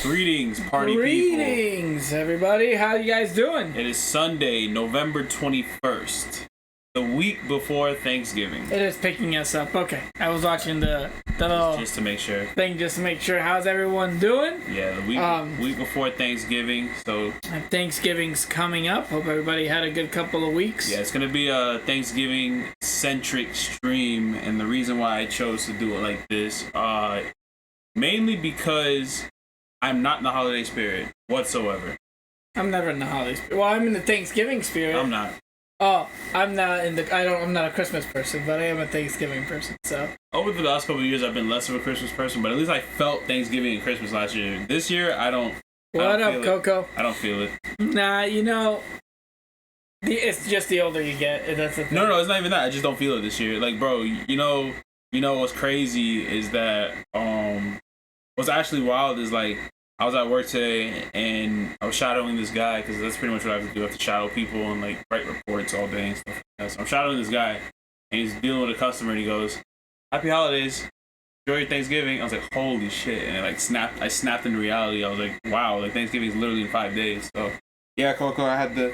Greetings, party people. Greetings, everybody. How you guys doing? It is Sunday, November 21st, the week before Thanksgiving. It is picking us up. Okay, I was watching the little Just to make sure. thing just to make sure. How's everyone doing? Yeah, the week before Thanksgiving, so... Thanksgiving's coming up. Hope everybody had a good couple of weeks. Yeah, it's going to be a Thanksgiving-centric stream, and the reason why I chose to do it like this, mainly because I'm not in the holiday spirit whatsoever. I'm never in the holiday spirit. Well, I'm in the Thanksgiving spirit. I'm not. Oh, I'm not I'm not a Christmas person, but I am a Thanksgiving person, so. Over the last couple of years, I've been less of a Christmas person, but at least I felt Thanksgiving and Christmas last year. This year, I don't. What up, Coco? I don't feel it. Nah, it's just the older you get. That's the thing. No, it's not even that. I just don't feel it this year. Like, bro, you know what's crazy is that what's actually wild is like I was at work today and I was shadowing this guy because that's pretty much what I have to do. I have to shadow people and like write reports all day and stuff like that. So I'm shadowing this guy and he's dealing with a customer and he goes, "Happy holidays, enjoy your Thanksgiving." I was like, holy shit, and I snapped into reality. I was like, wow, like Thanksgiving is literally in 5 days. So yeah, Coco, I had to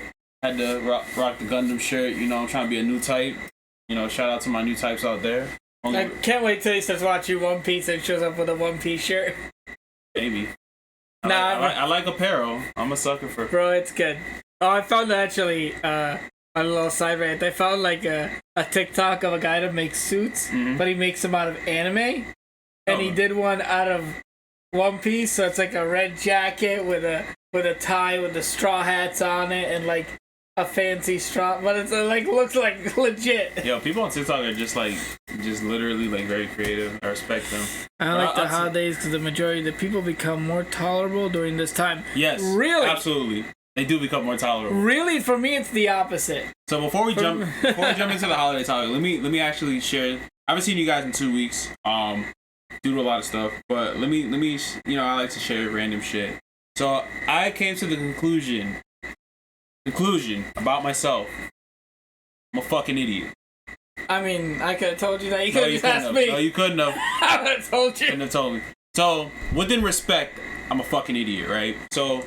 rock the Gundam shirt. I'm trying to be a new type. Shout out to my new types out there. I can't wait till he starts watching One Piece and shows up with a One Piece shirt. Maybe. I like apparel. I'm a sucker for. Bro, it's good. Oh, I found actually a little side rant. I found like a TikTok of a guy that makes suits, but he makes them out of anime, and he did one out of One Piece. So it's like a red jacket with a tie with the straw hats on it, and like a fancy straw, but it's like looks like legit. Yo, people on TikTok are just literally like very creative. I respect them. I like the holidays because the majority of the people become more tolerable during this time. Yes, really, absolutely, they do become more tolerable. Really, for me, it's the opposite. So before we jump into the holiday topic, let me actually share. I haven't seen you guys in 2 weeks, due to a lot of stuff. But let me I like to share random shit. So I came to the conclusion about myself. I'm a fucking idiot. I mean, I could have told you that. You could have just asked me. No, you couldn't have. I would have told you. Couldn't have told me. So, within respect, I'm a fucking idiot, right? So,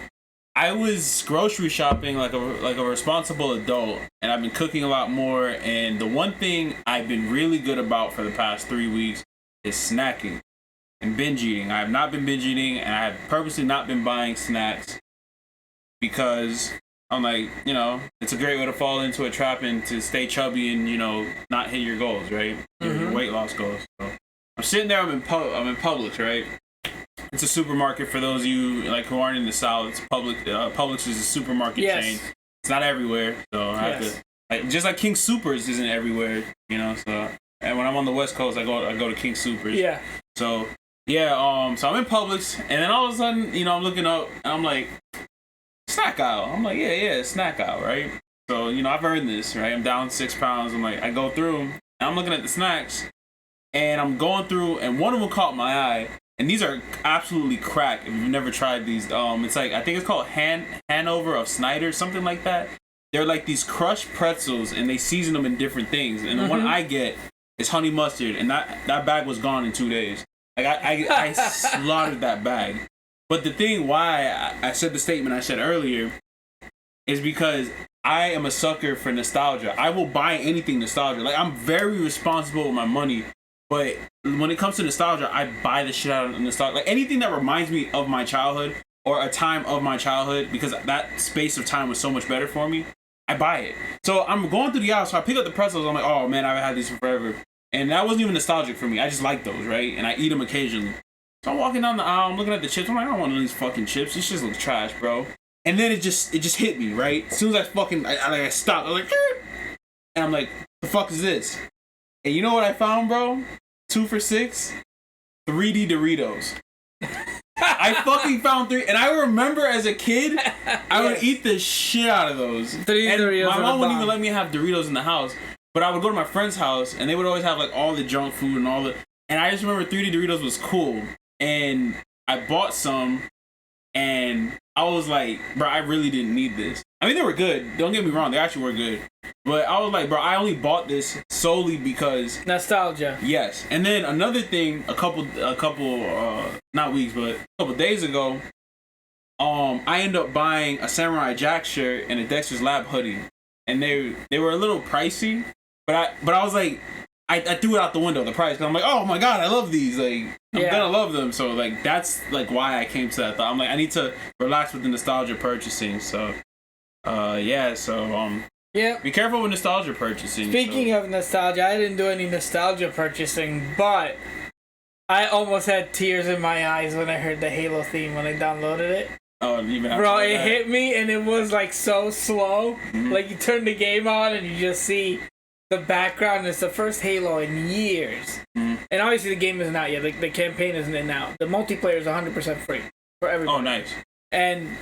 I was grocery shopping like a responsible adult, and I've been cooking a lot more. And the one thing I've been really good about for the past 3 weeks is snacking and binge eating. I have not been binge eating, and I have purposely not been buying snacks because I'm like, it's a great way to fall into a trap and to stay chubby and, not hit your goals, right? Your weight loss goals. So I'm sitting there, I'm in Publix, right? It's a supermarket for those of you who aren't in the South. It's Publix is a supermarket chain. It's not everywhere. So I have to, just like King Supers isn't everywhere, so and when I'm on the West Coast, I go to King Supers. Yeah. So yeah, so I'm in Publix and then all of a sudden, I'm looking up and I'm like, snack aisle. I'm like, yeah, snack aisle, right? So, I've earned this, right? I'm down 6 pounds. I'm like, I go through and I'm looking at the snacks and I'm going through and one of them caught my eye. And these are absolutely crack if you've never tried these. It's like, I think it's called Hanover of Snyder, something like that. They're like these crushed pretzels and they season them in different things. And the one I get is honey mustard. And that bag was gone in 2 days. Like, I slaughtered that bag. But the thing why I said the statement I said earlier is because I am a sucker for nostalgia. I will buy anything nostalgia. Like, I'm very responsible with my money, but when it comes to nostalgia, I buy the shit out of nostalgia. Like, anything that reminds me of my childhood or a time of my childhood, because that space of time was so much better for me, I buy it. So I'm going through the aisle, so I pick up the pretzels. I'm like, oh man, I've had these for forever. And that wasn't even nostalgic for me. I just like those, right? And I eat them occasionally. So I'm walking down the aisle, I'm looking at the chips. I'm like, I don't want none of these fucking chips. This just looks trash, bro. And then it just hit me, right? As soon as I stopped, I was like, and I'm like, the fuck is this? And you know what I found, bro? 2 for $6, 3D Doritos. I fucking found 3, and I remember as a kid, I would eat the shit out of those. 3D Doritos. My mom wouldn't even let me have Doritos in the house, but I would go to my friend's house, and they would always have like all the junk food and all the. And I just remember 3D Doritos was cool. And I bought some, and I was like, bro, I really didn't need this. I mean, they were good. Don't get me wrong. They actually were good. But I was like, bro, I only bought this solely because... nostalgia. Yes. And then another thing, a couple not weeks, but a couple days ago, I ended up buying a Samurai Jack shirt and a Dexter's Lab hoodie, and they were a little pricey, but I was like, I threw it out the window, the price, because I'm like, oh my god, I love these, like I'm gonna love them. So like that's like why I came to that thought. I'm like, I need to relax with the nostalgia purchasing. So yeah. Be careful with nostalgia purchasing. Speaking of nostalgia, I didn't do any nostalgia purchasing, but I almost had tears in my eyes when I heard the Halo theme when I downloaded it. Oh, even bro, it hit me, and it was like so slow. Mm-hmm. Like you turn the game on and you just see the background. It's the first Halo in years, and obviously the game isn't out yet. Like the campaign isn't in now. The multiplayer is 100% free for everyone. Oh, nice. And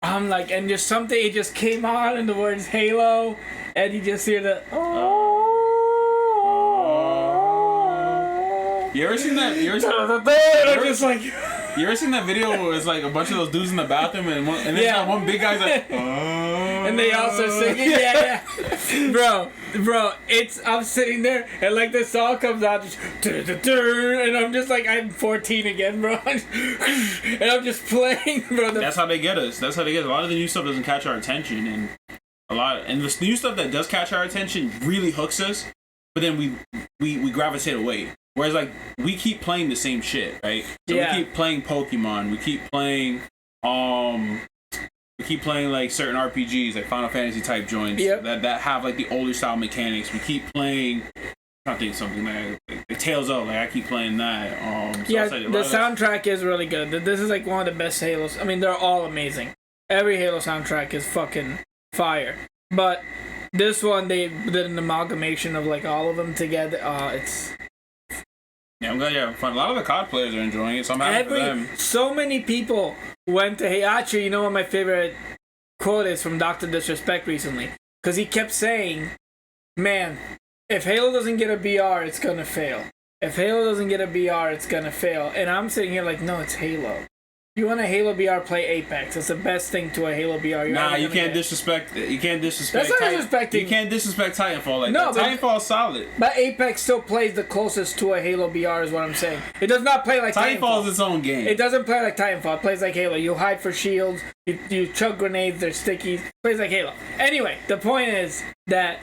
I'm like, and just something, it just came on, and the words Halo, and you just hear the You ever seen that? You ever seen that video where it's like a bunch of those dudes in the bathroom and there's that one big guy's like, and they also singing, bro, I'm sitting there and like the song comes out, and I'm just like, I'm 14 again, bro, and I'm just playing, bro. That's how they get us. A lot of the new stuff doesn't catch our attention, and the new stuff that does catch our attention really hooks us, but then we gravitate away. Whereas, like, we keep playing the same shit, right? So we keep playing Pokemon. We keep playing, like, certain RPGs, like Final Fantasy type joints that have, like, the older style mechanics. We keep playing, I think something like Tales of, like, I keep playing that. The soundtrack is really good. This is, like, one of the best Halos. I mean, they're all amazing. Every Halo soundtrack is fucking fire. But this one, they did an amalgamation of, like, all of them together. It's... Yeah, I'm glad you're having fun. A lot of the COD players are enjoying it, so I'm happy for them. So many people went to... Hey, actually, you know what my favorite quote is from Dr. Disrespect recently? Because he kept saying, man, if Halo doesn't get a BR, it's going to fail. If Halo doesn't get a BR, it's going to fail. And I'm sitting here like, no, it's Halo. You want a Halo BR, play Apex. It's the best thing to a Halo BR. You can't disrespect it. You can't disrespect. That's not disrespecting. You can't disrespect Titanfall. Like no, Titanfall's solid. But Apex still plays the closest to a Halo BR, is what I'm saying. It does not play like Titanfall. Titanfall's its own game. It doesn't play like Titanfall. It plays like Halo. You hide for shields. You chug grenades. They're sticky. It plays like Halo. Anyway, the point is that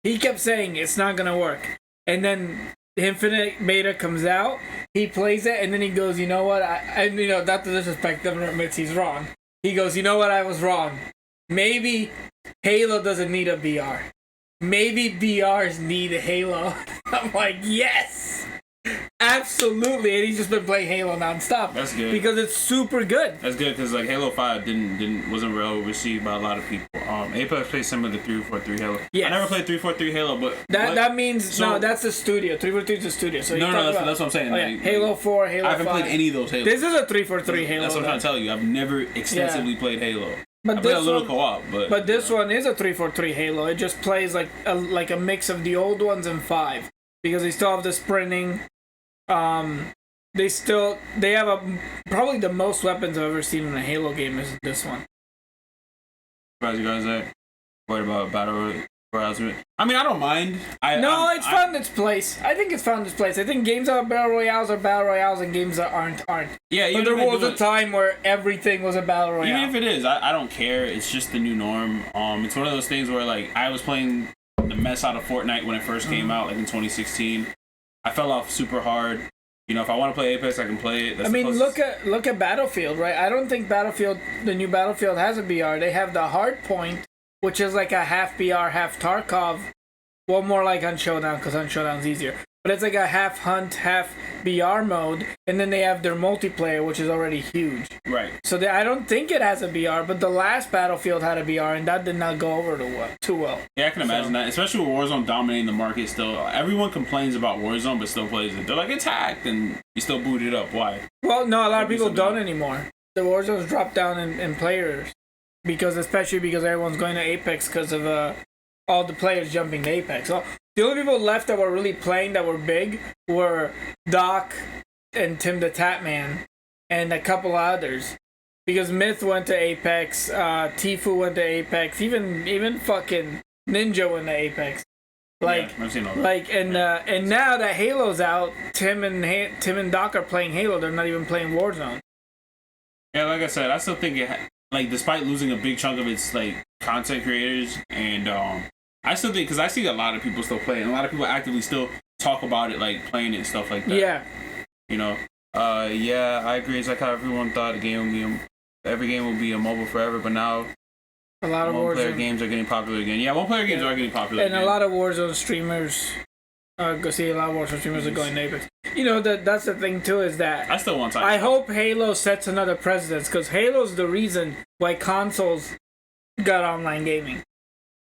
he kept saying it's not gonna work, and then Infinite Beta comes out, he plays it, and then he goes, you know what, not to disrespect him, admits he's wrong. He goes, you know what, I was wrong. Maybe Halo doesn't need a BR. Maybe BRs need a Halo. I'm like, yes! Absolutely, and he's just been playing Halo nonstop. That's good. Because it's super good. That's good, because like Halo 5 wasn't well received by a lot of people. Apex plays similar to 343 Halo. Yes. I never played 343 Halo, but... That means... no, that's the studio. 343 is the studio. So that's what I'm saying. Like, Halo 4, Halo 5. I haven't played any of those Halos. This is a 343 Halo. That's what I'm trying to tell you. I've never extensively played Halo. I played a little co-op, but... But this one is a 343 Halo. It just plays like a mix of the old ones and 5. Because they still have the sprinting... They have probably the most weapons I've ever seen in a Halo game is this one. Surprised you guys are worried about Battle Royale. I mean, I don't mind. It's found its place. I think it's found its place. I think games that are Battle Royales, and games that aren't. Yeah, but there was a time where everything was a Battle Royale. Even if it is, I don't care. It's just the new norm. It's one of those things where, like, I was playing the mess out of Fortnite when it first came out, like in 2016. I fell off super hard. You know, if I want to play Apex, I can play it. Look at Battlefield, right? I don't think the new Battlefield has a BR. They have the hard point, which is like a half BR, half Tarkov. Well, more like on Showdown, because on Showdown's easier. But it's like a half hunt, half BR mode, and then they have their multiplayer, which is already huge. Right. So I don't think it has a BR, but the last Battlefield had a BR, and that did not go over too well. Yeah, I can imagine that, especially with Warzone dominating the market still. Everyone complains about Warzone, but still plays it. They're like, it's hacked, and you still boot it up. Why? Well, no, a lot of people don't anymore. The Warzone's dropped down in players, especially because everyone's going to Apex because of all the players jumping to Apex. So the only people left that were really playing that were big were Doc and Tim the Tatman and a couple others. Because Myth went to Apex, Tfue went to Apex, even fucking Ninja went to Apex. Like, yeah, I've seen all that. And now that Halo's out, Tim and Doc are playing Halo. They're not even playing Warzone. Yeah, like I said, I still think like despite losing a big chunk of its like content creators, and I still think because I see a lot of people still playing, a lot of people actively still talk about it, like playing it and stuff like that. Yeah. You know, yeah, I agree. It's like how everyone thought the game would be every game will be a mobile forever, but now a lot of one-player games are getting popular again. Yeah, one-player games are getting popular and again. a lot of Warzone streamers. Go see a lot of Warzone streamers are going native. You know that's the thing too is that I still want time. I hope Halo sets another precedence because Halo's the reason why consoles got online gaming.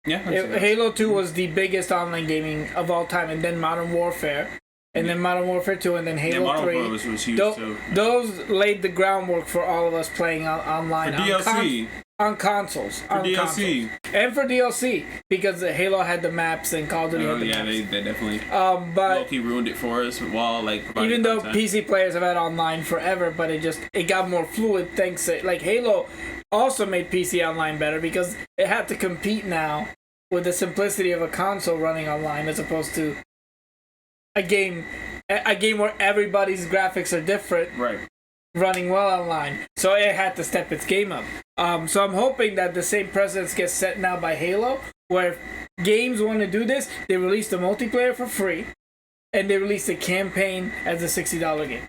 Yeah, Halo 2 was the biggest online gaming of all time, and then Modern Warfare, and then Modern Warfare 2, and then Halo 3. Modern Warfare was huge too. Those laid the groundwork for all of us playing online. For DLC. On consoles. For DLC. Consoles. And for DLC, because Halo had the maps and Call of Duty had the maps. They definitely but low-key ruined it for us while like even though PC players have had online forever, but it got more fluid thanks to like Halo also made PC online better because it had to compete now with the simplicity of a console running online as opposed to a game where everybody's graphics are different. Right. Running well online, so it had to step its game up. So I'm hoping that the same precedence gets set now by Halo, where if games want to do this, they release the multiplayer for free, and they release the campaign as a $60 game.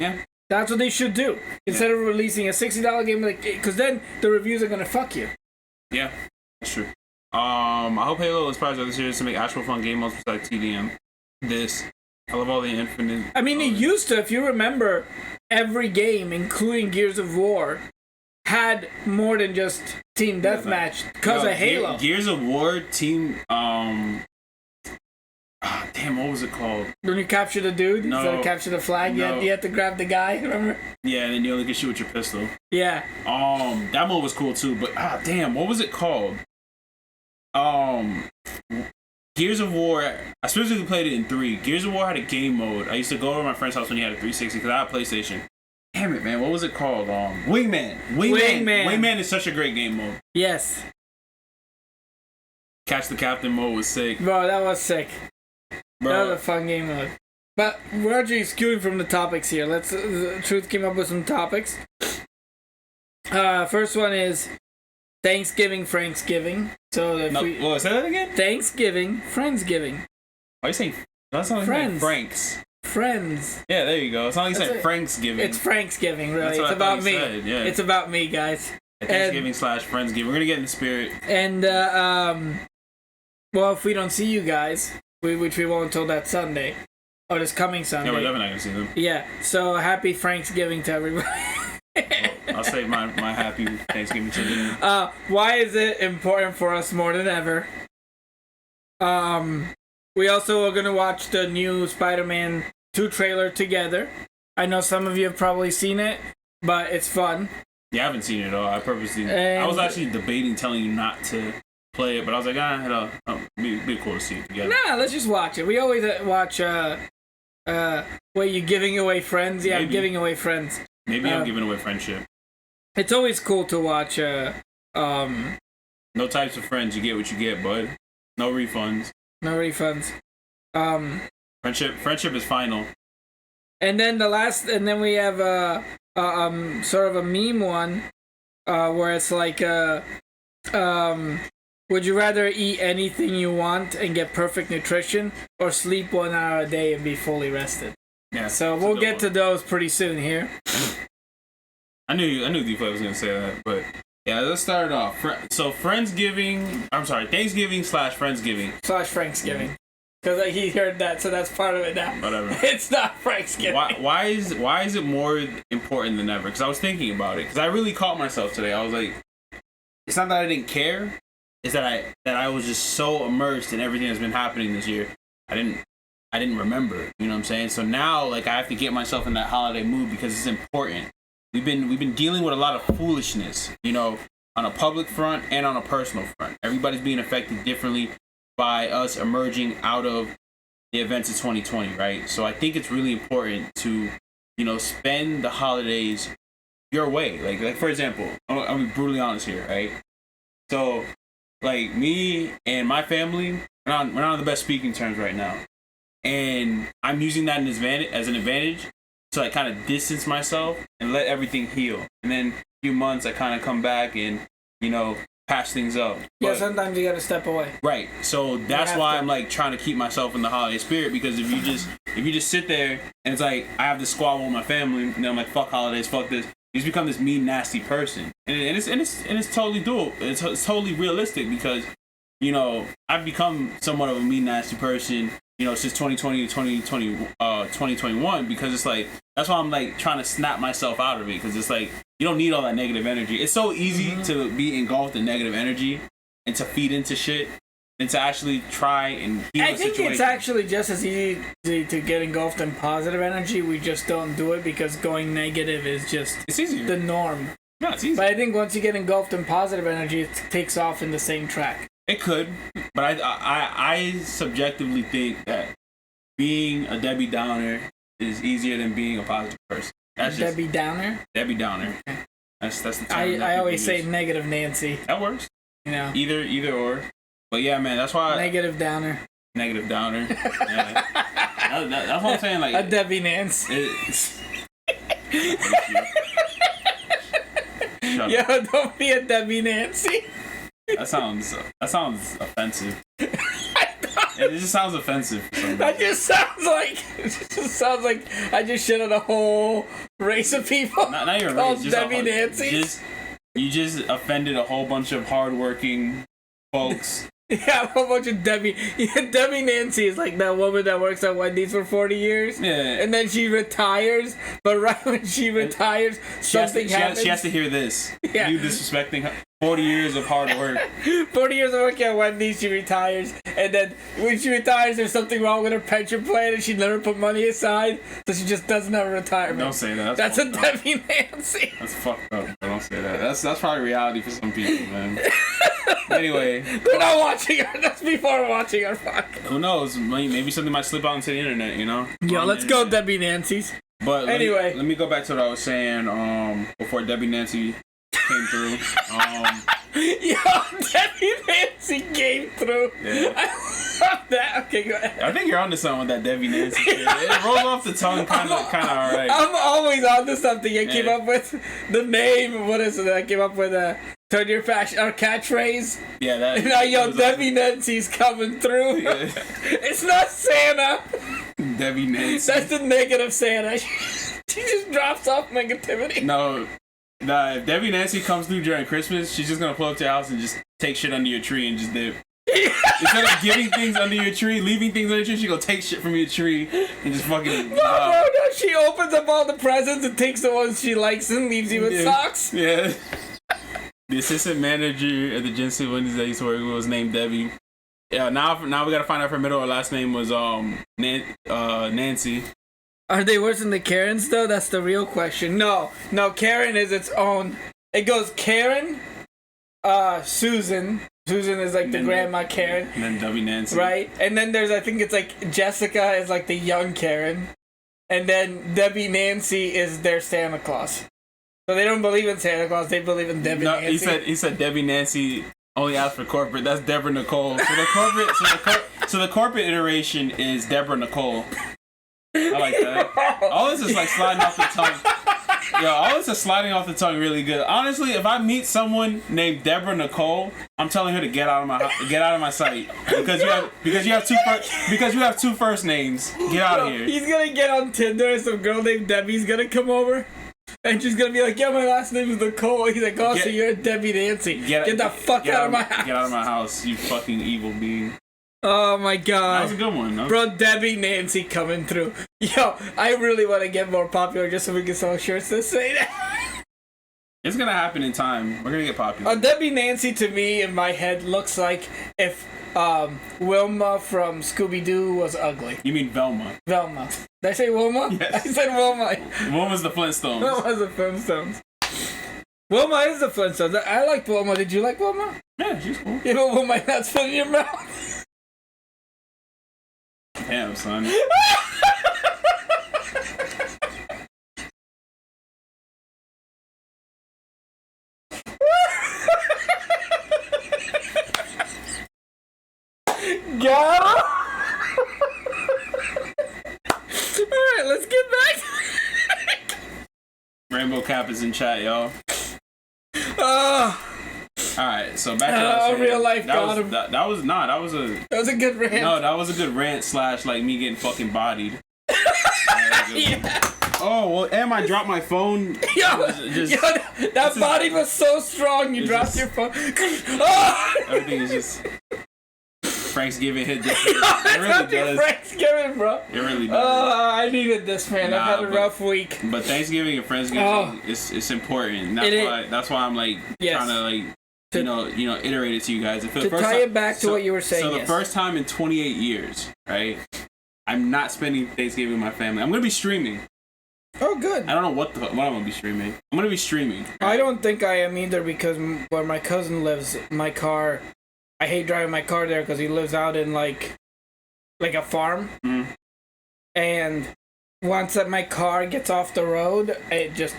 Yeah, that's what they should do instead of releasing a $60 game, because then the reviews are gonna fuck you. Yeah, that's true. I hope Halo inspires other series to make actual fun game modes besides TDM. I love all the infinite. I mean, it used to, if you remember, every game, including Gears of War, had more than just team deathmatch because of Halo. Gears of War team. Damn, what was it called? When you capture the dude instead of capture the flag, no. you had to grab the guy. Remember? Yeah, and then you only can shoot with your pistol. Yeah. That mode was cool too, but damn, what was it called? Gears of War, I specifically played it in 3. Gears of War had a game mode. I used to go over to my friend's house when he had a 360 because I had a PlayStation. Damn it, man. What was it called? Wingman. Wingman is such a great game mode. Yes. Catch the Captain mode was sick. Bro, that was sick. Bro. That was a fun game mode. But we're actually skewing from the topics here. Truth came up with some topics. First one is Thanksgiving, Franksgiving. So say that again? Thanksgiving, Friendsgiving. Why are you saying? That's not like Franks. Friends. Yeah, there you go. It's not like you said Franksgiving. It's Franksgiving, really. It's about me. Said, yeah. It's about me, guys. Thanksgiving / Friendsgiving. We're gonna get in the spirit. And well, if we don't see you guys, which we won't until that Sunday, or this coming Sunday. Yeah, we're definitely not gonna see them. Yeah. So happy Franksgiving to everybody. I'll say my happy Thanksgiving to you. Why is it important for us more than ever? We also are gonna watch the new Spider-Man 2 trailer together. I know some of you have probably seen it, but it's fun. Yeah, I haven't seen it at all. I purposely. I was actually debating telling you not to play it, but I was like, it'll be cool to see it together. Nah, let's just watch it. We always watch. Wait, you giving away friends? Yeah, maybe. I'm giving away friends. Maybe I'm giving away friendship. It's always cool to watch. No types of friends. You get what you get, bud. No refunds. No refunds. Friendship is final. And then we have sort of a meme one, where it's like would you rather eat anything you want and get perfect nutrition, or sleep 1 hour a day and be fully rested? Yeah. So we'll get to those pretty soon here. I knew D-Play was gonna say that, but yeah, let's start it off. So Thanksgiving / Friendsgiving. Franksgiving. Because he heard that, so that's part of it now. Whatever. It's not Franksgiving. Why is it more important than ever? Because I was thinking about it. Because I really caught myself today. I was like, it's not that I didn't care. It's that I was just so immersed in everything that's been happening this year. I didn't remember. You know what I'm saying? So now, like, I have to get myself in that holiday mood because it's important. We've been dealing with a lot of foolishness, you know, on a public front and on a personal front. Everybody's being affected differently by us emerging out of the events of 2020, right? So I think it's really important to, you know, spend the holidays your way. Like for example, I'll be brutally honest here, right? So, like, me and my family, we're not on the best speaking terms right now. And I'm using that as an advantage to like kind of distance myself and let everything heal. And then a few months, I kind of come back and, you know, patch things up. Yeah, but, sometimes you gotta step away. Right. So that's why I'm like trying to keep myself in the holiday spirit, because if you just sit there and it's like I have this squabble with my family and I'm like, fuck holidays, fuck this. You just become this mean, nasty person, and it's totally doable. It's totally realistic, because, you know, I've become somewhat of a mean, nasty person, you know, since 2020 to 2021, because it's like, that's why I'm like trying to snap myself out of it, because it's like, you don't need all that negative energy. It's so easy to be engulfed in negative energy and to feed into shit and to actually try and heal I think it's actually just as easy to get engulfed in positive energy. We just don't do it because going negative is just it's easier. The norm. Yeah, it's easy. But I think once you get engulfed in positive energy, it takes off in the same track. It could, but I subjectively think that being a Debbie Downer is easier than being a positive person. That's Debbie Downer? Debbie Downer. Okay. That's the term. I always say negative Nancy. That works. You know. Either or. But yeah, man, that's why negative Downer. Negative Downer. Yeah. That's what I'm saying. Like a Debbie Nancy. Shut Yo, up. don't be a Debbie Nancy. That sounds offensive. It just sounds offensive. That just sounds like I just shit on a whole race of people. Not your called race, Debbie Nancy. You just offended a whole bunch of hardworking folks. Yeah, a whole bunch of Debbie. Yeah, Debbie Nancy is like that woman that works at Wendy's for 40 years. Yeah. And then she retires, but right when she retires, something happens. She has to hear this. Yeah. You disrespecting her. 40 years of hard work. 40 years of working at Wendy's, she retires. And then when she retires, there's something wrong with her pension plan and she never put money aside. So she just doesn't have a retirement. Don't say that. That's a Debbie Nancy. That's fucked up. Don't say that. That's probably reality for some people, man. Anyway. They're not watching her. That's before watching her. Fuck. Who knows? Maybe something might slip out into the internet, you know? Yo, let's go Debbie Nancy's. But anyway. Let me go back to what I was saying before Debbie Nancy came through. Yo, Debbie Nancy came through. Yeah. I love that. Okay, go ahead. I think you're onto something with that Debbie Nancy shit. It rolls off the tongue kind of alright. I'm always onto something. I came up with the name. What is it? I came up with a turn your fashion or catchprise. Yeah, that. Now, yo, Debbie Nancy's coming through. Yeah. It's not Santa. Debbie Nancy. That's the negative Santa. She just drops off negativity. No. Nah, if Debbie Nancy comes through during Christmas, she's just gonna pull up to your house and just take shit under your tree and just dip. Instead of getting things under your tree, leaving things under your tree, she gonna take shit from your tree and just fucking. No, she opens up all the presents and takes the ones she likes and leaves you with socks. Yeah. The assistant manager at the Jensen Wendy's that I used to work with was named Debbie. Yeah, now we gotta find out if her middle or last name was Nancy. Are they worse than the Karens though? That's the real question. No, Karen is its own. It goes Karen, Susan. Susan is like the grandma Karen. And then Debbie Nancy. Right? And then there's, I think it's like Jessica is like the young Karen. And then Debbie Nancy is their Santa Claus. So they don't believe in Santa Claus, they believe in Debbie Nancy. He said Debbie Nancy only asked for corporate. That's Deborah Nicole. So the corporate iteration is Deborah Nicole. I like that. All this is like sliding off the tongue. Yo, all this is sliding off the tongue really good. Honestly, if I meet someone named Deborah Nicole, I'm telling her to get out of my sight because you have two first names. Get out of here. He's gonna get on Tinder and some girl named Debbie's gonna come over. And she's gonna be like, yeah, my last name is Nicole. He's like, oh, so you're Debbie Nancy. Get the fuck out of my house. Get out of my house, you fucking evil being. Oh my god. That was a good one, huh? Bro, Debbie Nancy coming through. Yo, I really want to get more popular just so we can sell shirts that say that. It's gonna happen in time. We're gonna get popular. Debbie Nancy to me in my head looks like if Wilma from Scooby-Doo was ugly. You mean Velma? Velma. Did I say Wilma? Yes. I said Wilma. Wilma's the Flintstones. Wilma's the Flintstones. Wilma is the Flintstones. I like Wilma. Did you like Wilma? Yeah, she's cool. You know Wilma not spit in your mouth. Damn, son. Got him. Alright, let's get back. Cap is in chat, y'all. Alright, so back to real life that got was, him. that was a good rant. No, that was a good rant / like me getting fucking bodied. Yeah. Oh, well, and I dropped my phone. That body was so strong, you dropped your phone. Everything is just... Franksgiving hit different. It really does. Franksgiving, bro. It really does. I needed this, man. I've had a rough week. But Thanksgiving and Friendsgiving it's important. That's why I'm like trying to like iterate it to you guys. To tie it back to what you were saying. So the first time in 28 years, right? I'm not spending Thanksgiving with my family. I'm gonna be streaming. Oh, good. I don't know what I'm gonna be streaming. I'm gonna be streaming. Right? I don't think I am either because where my cousin lives, my car. I hate driving my car there because he lives out in like a farm. Mm-hmm. And once that my car gets off the road, it just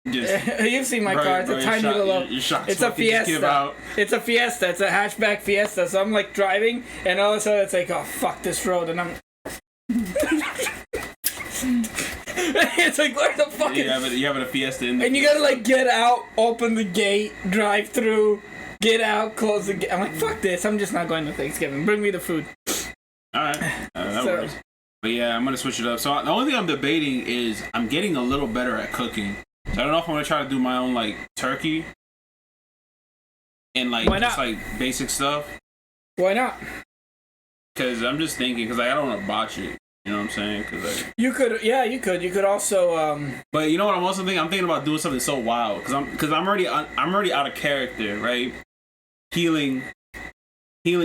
you've seen my car. It's a tiny little. It's a Fiesta. It's a Fiesta. It's a hatchback Fiesta. So I'm like driving, and all of a sudden it's like, oh fuck this road, and I'm. It's like, where the fuck is... You have a Fiesta in there. And you gotta like get out, open the gate, drive through, get out, close the gate. I'm like, fuck this. I'm just not going to Thanksgiving. Bring me the food. Alright. That works. But yeah, I'm gonna switch it up. So the only thing I'm debating is I'm getting a little better at cooking. So I don't know if I'm gonna try to do my own like turkey and like just like basic stuff. Why not? Because I'm just thinking, because like, I don't want to botch it. You know what I'm saying? Cause like, you could also. But you know what I'm also thinking? I'm thinking about doing something so wild because I'm already out of character, right? Healing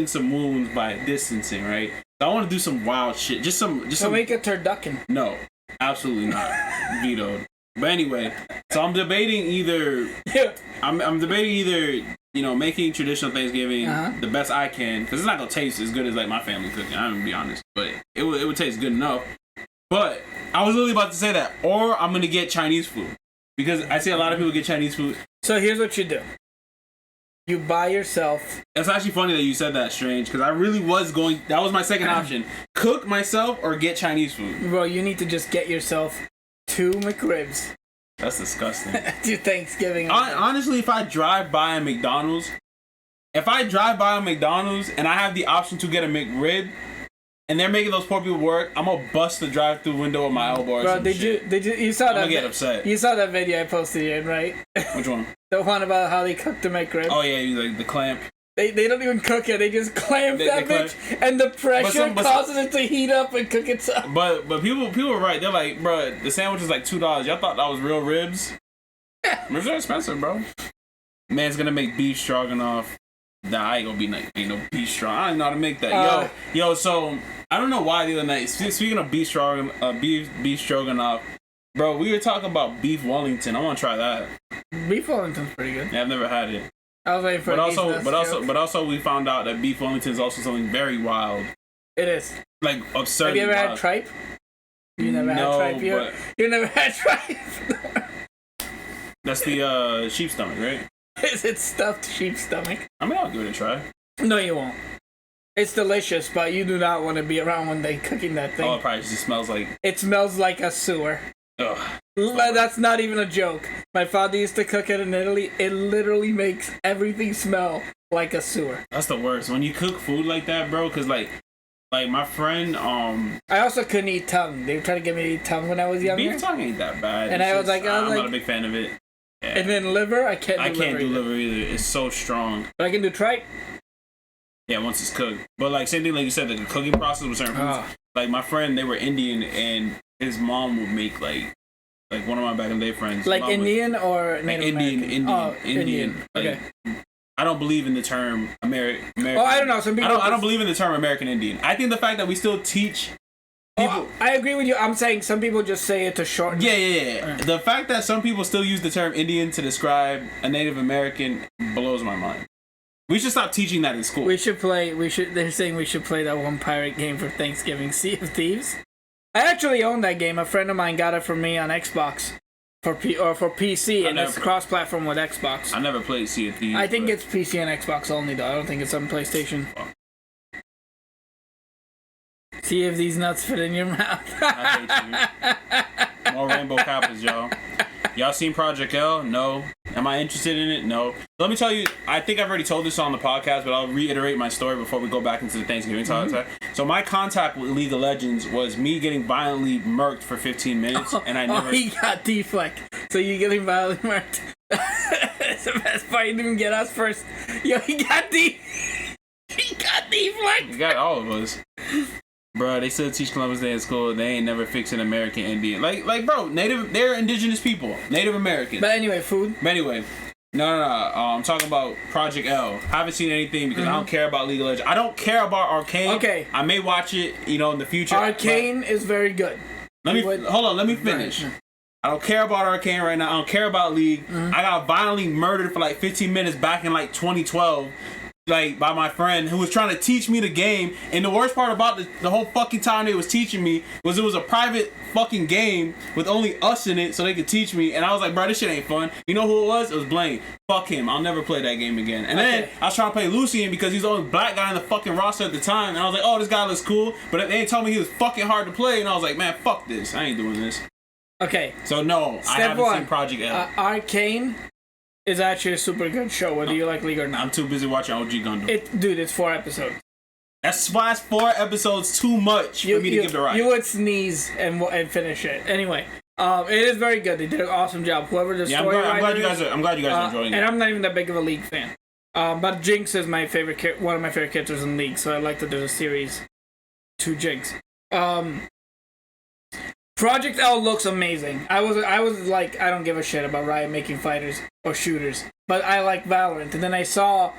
some wounds by distancing, right? So I want to do some wild shit. Just some. Make a turducken. No, absolutely not. Vetoed. But anyway, so I'm debating either. Yeah. I'm debating either. Making traditional Thanksgiving the best I can, because it's not gonna taste as good as like my family cooking. I'm gonna be honest, but it would taste good enough. But I was literally about to say that, or I'm gonna get Chinese food because I see a lot of people get Chinese food. So here's what you do: you buy yourself. It's actually funny that you said that, Strange, because I really was going. That was my second option: cook myself or get Chinese food. Bro, you need to just get yourself 2 McRibs. That's disgusting. To Thanksgiving. Honestly, if I drive by a McDonald's and I have the option to get a McRib and they're making those poor people work, I'm gonna bust the drive-through window with my elbow. Bro, you saw that? I'm gonna get upset. You saw that video I posted in, right? Which one? The one about how they cooked the McRib. Oh yeah, like the clamp. They don't even cook it. They just clamp that bitch, and the pressure causes it to heat up and cook itself. But people are right. They're like, bro, the sandwich is like $2. Y'all thought that was real ribs? Ribs are expensive, bro. Man's gonna make beef stroganoff. Nah, I ain't gonna be ain't no beef stroganoff. I don't know how to make that. Yo. So I don't know why the other night. Speaking of beef stroganoff, bro, we were talking about beef Wellington. I want to try that. Beef Wellington's pretty good. Yeah, I've never had it. I was waiting for but also we found out that beef Wellington is also something very wild. It is. Like absurd. Have you ever had tripe? You never had tripe. You never had tripe. That's the sheep stomach, right? Is it stuffed sheep stomach? I mean, I'll give it a try. No, you won't. It's delicious, but you do not want to be around when they're cooking that thing. Oh, it probably just smells like... It smells like a sewer. Ugh. That's not even a joke. My father used to cook it in Italy. It literally makes everything smell like a sewer. That's the worst. When you cook food like that, bro, because like my friend... I also couldn't eat tongue. They were trying to get me to eat tongue when I was younger. Beef tongue ain't that bad. And I was like... I'm not a big fan of it. Yeah. And then liver, I can't do liver either. It's so strong. But I can do tripe. Yeah, once it's cooked. But like same thing like you said, the cooking process with certain foods. Like my friend, they were Indian, and his mom would make like one of my back in the day friends. Like Indian or Native Indian? Indian. Like, okay. I don't believe in the term American. Oh, I don't know. Some people. I don't believe in the term American Indian. I think the fact that we still teach. People, I agree with you. I'm saying some people just say it to shorten. Yeah. The fact that some people still use the term Indian to describe a Native American blows my mind. We should stop teaching that in school. They're saying we should play that one pirate game for Thanksgiving, Sea of Thieves. I actually own that game. A friend of mine got it for me on Xbox for PC, and it's cross-platform with Xbox. I never played Sea of Thieves. I think it's PC and Xbox only, though. I don't think it's on PlayStation. See if these nuts fit in your mouth. I hate you. More rainbow coppers, y'all. Y'all seen Project L? No. Am I interested in it? No. Let me tell you, I think I've already told this on the podcast, but I'll reiterate my story before we go back into the Thanksgiving talk. So my contact with League of Legends was me getting violently murked for 15 minutes, and I never... Oh, he got deflect. So you getting violently murked. That's the best part. He didn't get us first. Yo, he got deflect. He got all of us. Bro, they still teach Columbus Day in school. They ain't never fixing American Indian. Like, bro, they're indigenous people. Native American. But anyway, food. But anyway, no. I'm talking about Project L. Haven't seen anything because I don't care about League of Legends. I don't care about Arcane. Okay. I may watch it, in the future. Arcane is very good. Hold on, let me finish. Right. I don't care about Arcane right now. I don't care about League. I got violently murdered for like 15 minutes back in like 2012. Like, by my friend who was trying to teach me the game. And the worst part about the whole fucking time they was teaching me was it was a private fucking game with only us in it so they could teach me. And I was like, bro, this shit ain't fun. You know who it was? It was Blaine. Fuck him. I'll never play that game again. And then I was trying to play Lucian because he's the only black guy in the fucking roster at the time. And I was like, oh, this guy looks cool. But they told me he was fucking hard to play. And I was like, man, fuck this. I ain't doing this. Okay. So, no, I haven't seen Project L. Arcane is actually a super good show, whether you like League or not. I'm too busy watching OG Gundam. Dude, it's 4 episodes. That's why it's 4 episodes too much for me to give the right. You would sneeze and finish it. Anyway, it is very good. They did an awesome job. Whoever the story writer I'm glad you guys are enjoying it. And I'm not even that big of a League fan. But Jinx is my favorite, one of my favorite characters in League, so I like that there's a series to Jinx. Project L looks amazing. I was like, I don't give a shit about Riot making fighters or shooters, but I like Valorant. And then I saw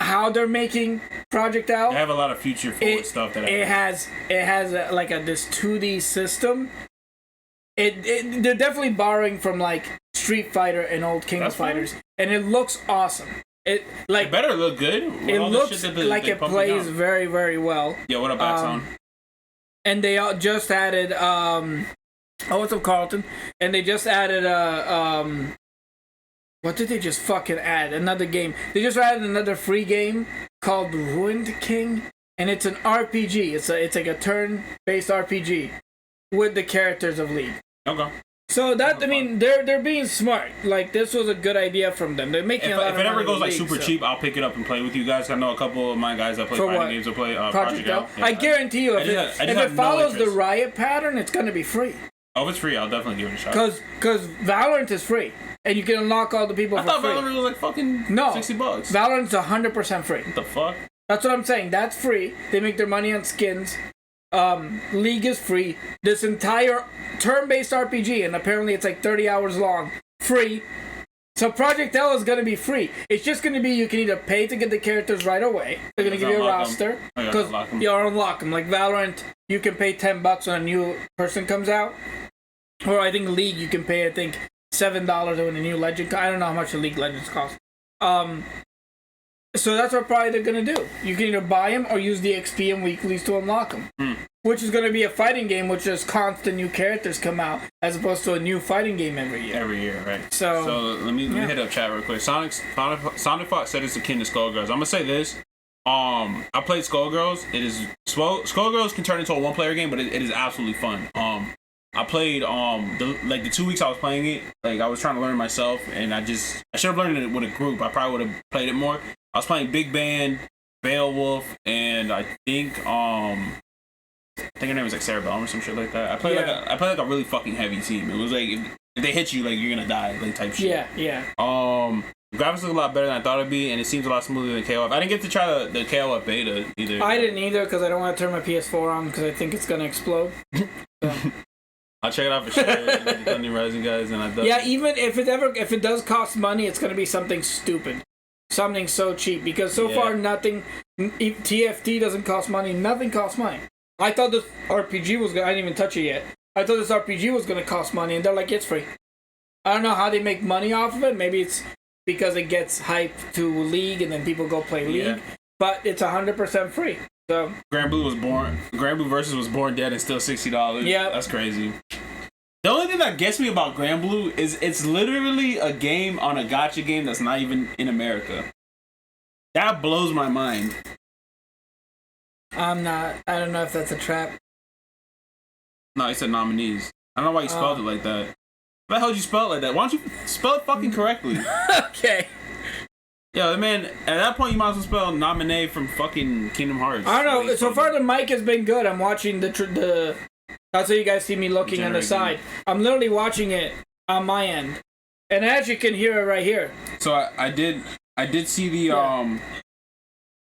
how they're making Project L. They have a lot of future forward stuff that it has this 2D system. They're definitely borrowing from like Street Fighter and old King of Fighters, and it looks awesome. It better look good. It looks like it plays very, very well. Yeah, what up, Backzone? And they just added what's up, Carlton? And they just added what did they just fucking add? Another game. They just added another free game called Ruined King, and it's an RPG. It's like a turn-based RPG with the characters of League. Okay. So that, I mean, they're being smart. Like, this was a good idea from them. They're making a lot of money. If it ever goes like super cheap, I'll pick it up and play with you guys. I know a couple of my guys that play fighting games will play Project L. Yeah, I guarantee you, if it follows the Riot pattern, it's going to be free. Oh, if it's free, I'll definitely give it a shot. Because Valorant is free, and you can unlock all the people for free. I thought Valorant was like fucking $60. Valorant's 100% free. What the fuck? That's what I'm saying. That's free. They make their money on skins. League is free. This entire turn-based RPG, and apparently it's like 30 hours long, free. So Project L is going to be free. It's just going to be you can either pay to get the characters right away. They're going to give you a roster because you unlock them. Like Valorant, you can pay $10 when a new person comes out. Or I think League, you can pay $7 when a new legend. I don't know how much the League Legends cost. So that's what probably they're going to do. You can either buy them or use the XP and weeklies to unlock them. Which is going to be a fighting game which just constant new characters come out as opposed to a new fighting game every year. Every year, right. So let me hit up chat real quick. Sonic Fox said it's akin to Skullgirls. I'm going to say this. I played Skullgirls. Skullgirls can turn into a one-player game, but it is absolutely fun. I played the 2 weeks I was playing it, like I was trying to learn myself, and I should have learned it with a group. I probably would have played it more. I was playing Big Band, Beowulf, and I think her name was like Cerebellum or some shit like that. I played like a really fucking heavy team. It was like if they hit you, like you're gonna die, like type shit. Yeah. Graphics look a lot better than I thought it'd be, and it seems a lot smoother than KOF. I didn't get to try the KOF beta either. I didn't either because I don't want to turn my PS4 on because I think it's gonna explode. So. I'll check it out for sure. The Rising guys, and even if it does cost money, it's gonna be something stupid. Something so cheap because so far nothing. TFT doesn't cost money. Nothing costs money. I thought this RPG was gonna. I didn't even touch it yet. I thought this RPG was gonna cost money, and they're like, it's free. I don't know how they make money off of it. Maybe it's because it gets hyped to League, and then people go play League. But it's 100% free. So Grand Blue Versus was born dead and still $60. Yeah, that's crazy. The only thing that gets me about Grand Blue is it's literally a game on a gacha game that's not even in America. That blows my mind. I don't know if that's a trap. No, he said nominees. I don't know why he spelled it like that. Why the hell did you spell it like that? Why don't you spell it fucking correctly? Okay. Yo, man, at that point, you might as well spell Nominee from fucking Kingdom Hearts. I don't know. So far, the mic has been good. I'm watching the. That's how you guys see me looking on the side. I'm literally watching it on my end, and as you can hear it right here. So I did see the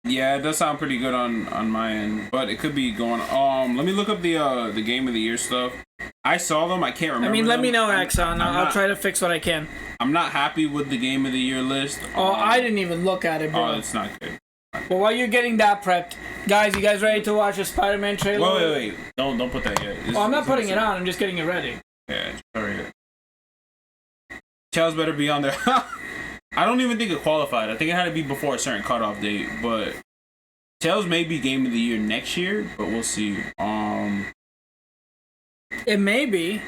Yeah, it does sound pretty good on my end, but it could be going. Let me look up the Game of the Year stuff. I saw them. I can't remember. I mean, let them. me know, Axon. I'll try to fix what I can. I'm not happy with the Game of the Year list. Oh, I didn't even look at it, bro. Oh, it's not good. Well, while you're getting that prepped, guys, you guys ready to watch a Spider-Man trailer? Wait. Don't put that yet. I'm not putting it on. I'm just getting it ready. Yeah, sorry. Tails better be on there. I don't even think it qualified. I think it had to be before a certain cutoff date, but Tails may be Game of the Year next year, but we'll see. It may be.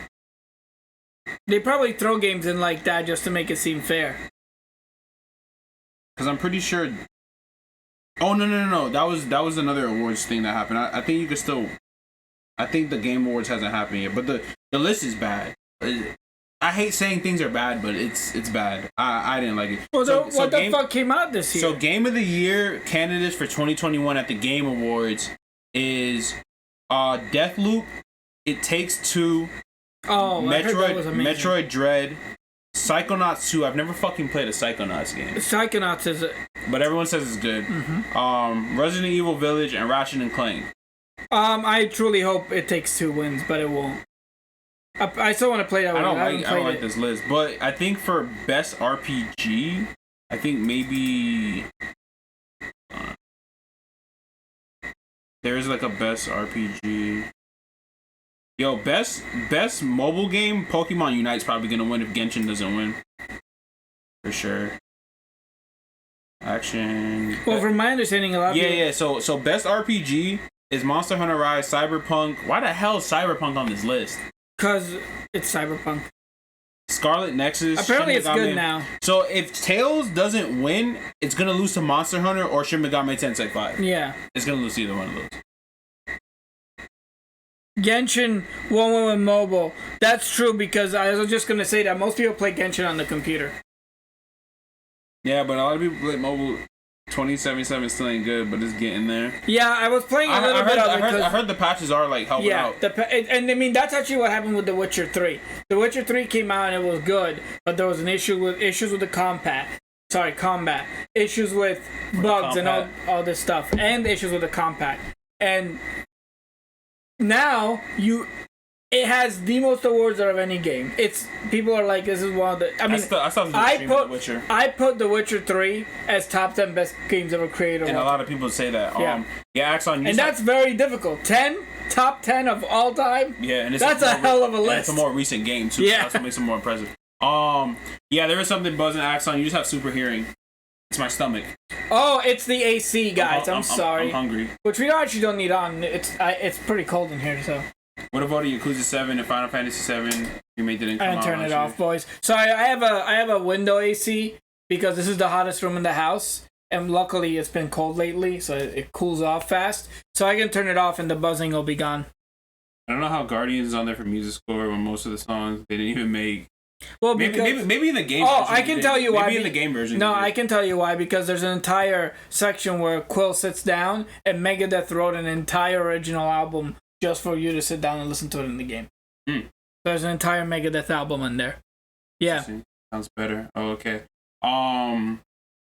They probably throw games in like that just to make it seem fair. Because I'm pretty sure. Oh no! That was another awards thing that happened. I think you could still. I think the Game Awards hasn't happened yet, but the list is bad. I hate saying things are bad, but it's bad. I didn't like it. Well, what the fuck came out this year? So Game of the Year candidates for 2021 at the Game Awards is Deathloop, It Takes Two, Metroid Dread, Psychonauts 2. I've never fucking played a Psychonauts game. Psychonauts is but everyone says it's good. Mm-hmm. Resident Evil Village and Ratchet and Clank. I truly hope It Takes Two wins, but it won't. I still want to play that one. I don't like this list, but I think for best RPG, I think maybe there's like a best RPG. Yo, best mobile game, Pokemon Unite's probably gonna win if Genshin doesn't win. For sure. Action. Well, from my understanding, a lot of Yeah. So best RPG is Monster Hunter Rise, Cyberpunk. Why the hell is Cyberpunk on this list? Because it's Cyberpunk. Scarlet Nexus. Apparently it's good now. So if Tails doesn't win, it's going to lose to Monster Hunter or Shin Megami Tensei 5. Yeah. It's going to lose to either one of those. Genshin won't win with mobile. That's true because I was just going to say that most people play Genshin on the computer. Yeah, but a lot of people play mobile. 2077 still ain't good, but it's getting there. Yeah, I was playing a little bit of it. I heard the patches are like helping out. And I mean that's actually what happened with The Witcher 3. The Witcher 3 came out and it was good, but there was an issues with the combat, issues with bugs and all this stuff, and issues with the combat. And now it has the most awards out of any game. People are like, this is one of the. I mean, I put The Witcher 3 as top 10 best games ever created. And a lot of people say that. Yeah, Axon. And that's very difficult. Top 10 of all time. Yeah, and that's a hell of a list. It's a more recent game too. Yeah, so that's what makes it more impressive. Yeah, there is something buzzing, Axon. You just have super hearing. It's my stomach. Oh, it's the AC, guys. I'm sorry. I'm hungry. Which we actually don't need on. It's pretty cold in here, so. What about Yakuza 7 and Final Fantasy 7? Remake didn't come out. I turn it off, boys. So I have a window AC because this is the hottest room in the house, and luckily it's been cold lately, so it cools off fast. So I can turn it off, and the buzzing will be gone. I don't know how Guardians is on there for music score when most of the songs they didn't even make. Well, maybe in the game. Oh, I can tell you why. Maybe in the game version. No, I can tell you why because there's an entire section where Quill sits down and Megadeth wrote an entire original album just for you to sit down and listen to it in the game. There's an entire Megadeth album in there. Yeah. Sounds better. Oh, okay. I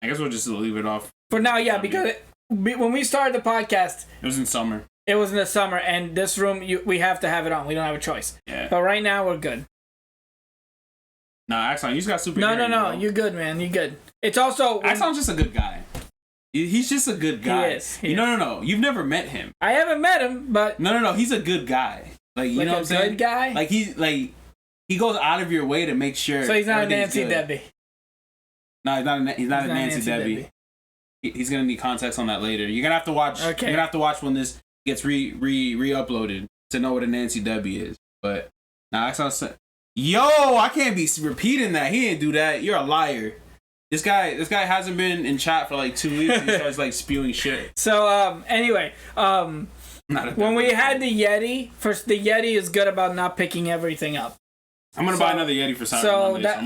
guess we'll just leave it off. For now, yeah, because when we started the podcast... It was in summer. It was in the summer, and this room, we have to have it on. We don't have a choice. Yeah. But right now, we're good. Nah, Axon, you just got super No. You're good, man. You're good. It's also... Axon's just a good guy. He's just a good guy. He is. No. You've never met him. I haven't met him, but... No. He's a good guy. Like, you know what I'm saying? Good guy? Like, he goes out of your way to make sure... So he's not a Nancy Debbie. No, he's not a Nancy Debbie. He's going to need context on that later. You're going to have to watch... Okay. You're going to have to watch when this gets re-uploaded to know what a Nancy Debbie is. But... Nah, Axon... Yo, I can't be repeating that. He didn't do that. You're a liar. This guy hasn't been in chat for like 2 weeks. And he starts like spewing shit. So anyway, when we had the Yeti, first the Yeti is good about not picking everything up. I'm gonna buy another Yeti for Cyber Monday. That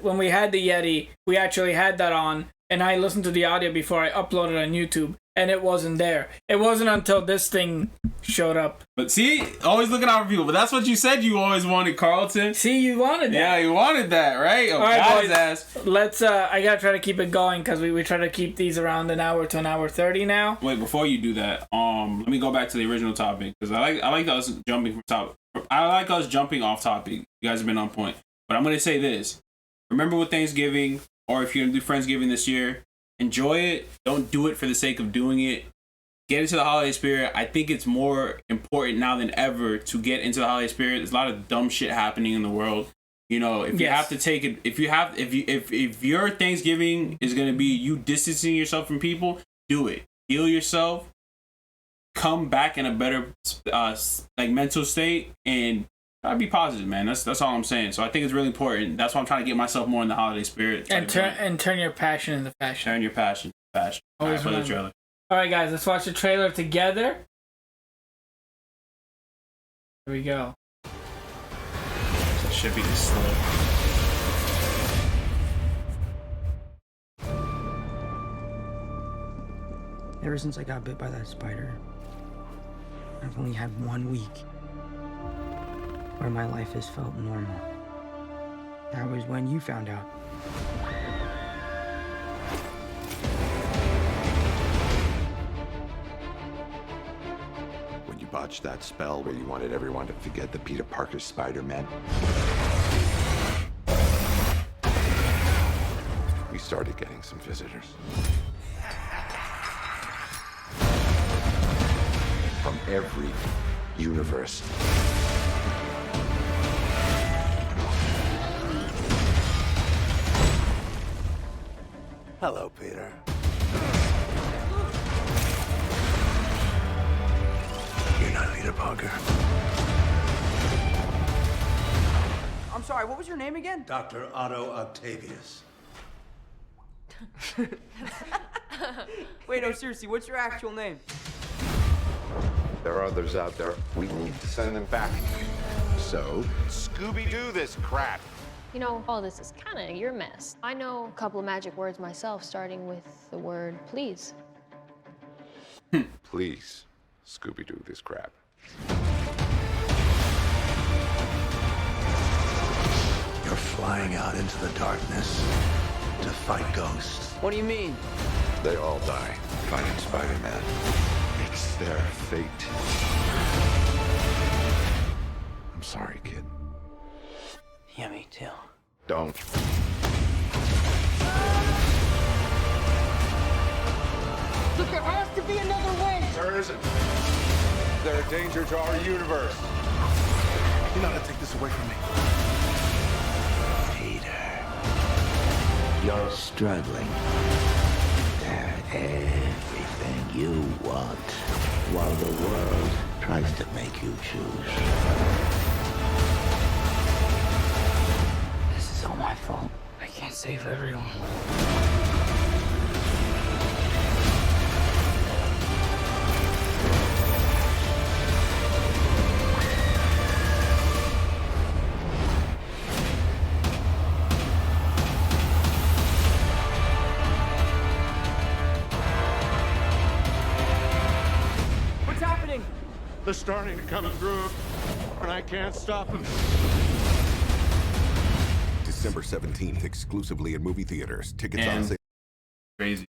when we had the Yeti, we actually had that on, and I listened to the audio before I uploaded on YouTube, and it wasn't there. It wasn't until this thing showed up. But see, always looking out for people. But that's what you said you always wanted, Carlton. See, you wanted that. Yeah, you wanted that, right? Oh, all right, boys. Ass. Let's. I gotta try to keep it going because we try to keep these around an hour to an hour 30 now. Wait, before you do that, let me go back to the original topic because I like us jumping from topic. I like us jumping off topic. You guys have been on point. But I'm gonna say this: remember with Thanksgiving, or if you're gonna do Friendsgiving this year, enjoy it. Don't do it for the sake of doing it. Get into the holiday spirit. I think it's more important now than ever to get into the holiday spirit. There's a lot of dumb shit happening in the world. You know, if you have to take it, if your Thanksgiving is gonna be you distancing yourself from people, do it. Heal yourself. Come back in a better mental state and try to be positive, man. That's all I'm saying. So I think it's really important. That's why I'm trying to get myself more in the holiday spirit. And turn your passion into fashion. Turn your passion into fashion. Always for the trailer. All right, guys, let's watch the trailer together. Here we go. It should be this slow. Ever since I got bit by that spider, I've only had 1 week where my life has felt normal. That was when you found out. When you botched that spell where you wanted everyone to forget the Peter Parker Spider-Man, we started getting some visitors. From every universe. Hello, Peter. You're not Peter Parker. I'm sorry, what was your name again? Dr. Otto Octavius. Wait, no, seriously, what's your actual name? There are others out there. We need to send them back. So, Scooby-Doo this crap. You know, all this is kind of your mess. I know a couple of magic words myself, starting with the word please. Please, Scooby-Doo this crap. You're flying out into the darkness to fight ghosts. What do you mean? They all die fighting Spider-Man. It's their fate. I'm sorry, kid. Yeah, me too. Don't. Look, there has to be another way! There isn't. They're a danger to our universe. You're not gonna take this away from me. Peter, you're struggling to have everything you want while the world tries to make you choose. This is all my fault. I can't save everyone. What's happening? They're starting to come through, and I can't stop them. December 17th, exclusively in movie theaters. Tickets on sale. Crazy.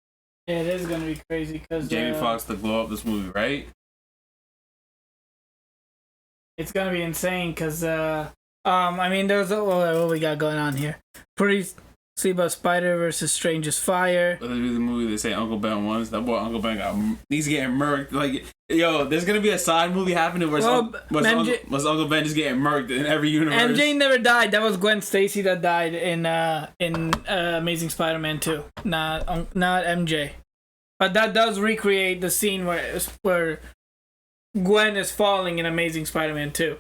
Yeah, it is gonna be crazy because Jamie Foxx to blow up this movie, right? it's gonna be insane. Because I mean, there's what we got going on here. Pretty see about Spider versus Stranger's Fire. The movie they say Uncle Ben wants. That boy Uncle Ben he's getting murked. Like, yo, there's gonna be a side movie happening where Uncle Ben just getting murked in every universe. MJ never died. That was Gwen Stacy that died in Amazing Spider-Man 2. Not MJ. But that does recreate the scene where Gwen is falling in Amazing Spider-Man 2.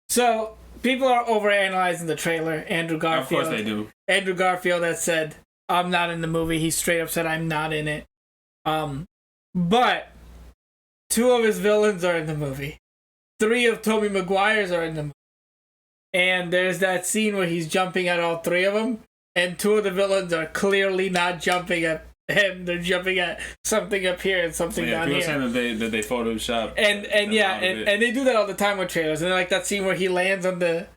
So people are overanalyzing the trailer. Andrew Garfield. Of course they do. Andrew Garfield has said, I'm not in the movie. He straight up said, I'm not in it. But 2 of his villains are in the movie. 3 of Tobey Maguire's are in the movie. And there's that scene where he's jumping at all three of them, and two of the villains are clearly not jumping at him. They're jumping at something up here and something down here. People saying that they Photoshop. And they do that all the time with trailers. And like that scene where he lands on the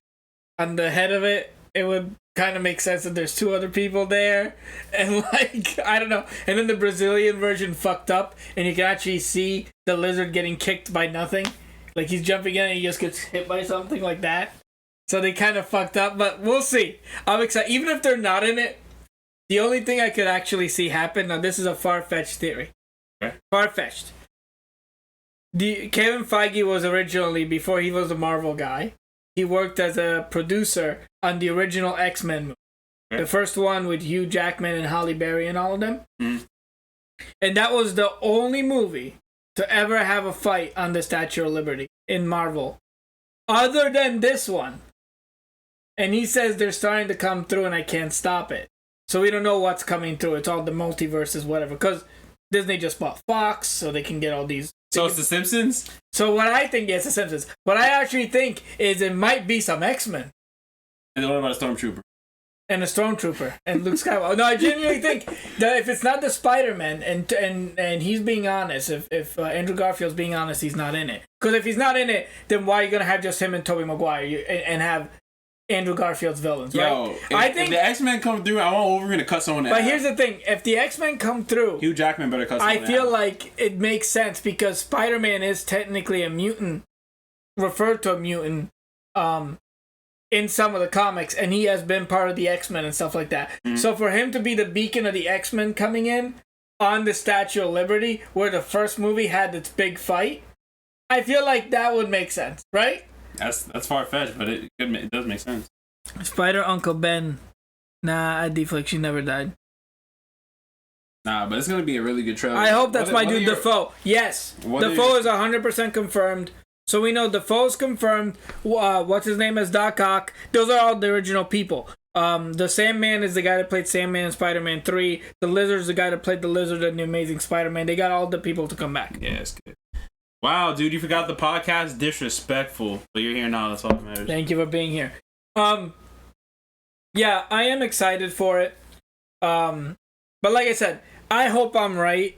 head of it, it would kind of make sense that there's two other people there. And like, I don't know. And then the Brazilian version fucked up, and you can actually see the lizard getting kicked by nothing. Like he's jumping in and he just gets hit by something like that. So they kind of fucked up, but we'll see. I'm excited. Even if they're not in it, the only thing I could actually see happen, now this is a far-fetched theory. Okay. Far-fetched. Kevin Feige was originally, before he was a Marvel guy, he worked as a producer on the original X-Men movie. Okay. The first one with Hugh Jackman and Halle Berry and all of them. Mm-hmm. And that was the only movie to ever have a fight on the Statue of Liberty in Marvel. Other than this one. And he says they're starting to come through and I can't stop it. So we don't know what's coming through. It's all the multiverses, whatever. Because Disney just bought Fox, so they can get all these. So it's The Simpsons? So what I think is The Simpsons. What I actually think is it might be some X-Men. And what about a Stormtrooper? And a Stormtrooper. And Luke Skywalker. No, I genuinely think that if it's not the Spider-Man, and he's being honest, if Andrew Garfield's being honest, he's not in it. Because if he's not in it, then why are you going to have just him and Tobey Maguire and have Andrew Garfield's villains, right? Yo, if the X-Men come through, I want Wolverine to cut someone out. But here's the thing. If the X-Men come through... Hugh Jackman better cut someone out. I feel like it makes sense because Spider-Man is technically a mutant, referred to a mutant, in some of the comics, and he has been part of the X-Men and stuff like that. Mm-hmm. So for him to be the beacon of the X-Men coming in on the Statue of Liberty, where the first movie had its big fight, I feel like that would make sense, right? That's far-fetched, but it does make sense. Spider Uncle Ben. Nah, at D-Flick, she never died. Nah, but it's going to be a really good trailer. I hope that's my dude, Dafoe. Yes, Dafoe is 100% confirmed. So we know Dafoe's confirmed. What's his name as Doc Ock. Those are all the original people. The Sandman is the guy that played Sandman in Spider-Man 3. The Lizard's the guy that played the Lizard in The Amazing Spider-Man. They got all the people to come back. Yeah, it's good. Wow, dude, you forgot the podcast? Disrespectful. But you're here now, that's all that matters. Thank you for being here. Yeah, I am excited for it. But like I said, I hope I'm right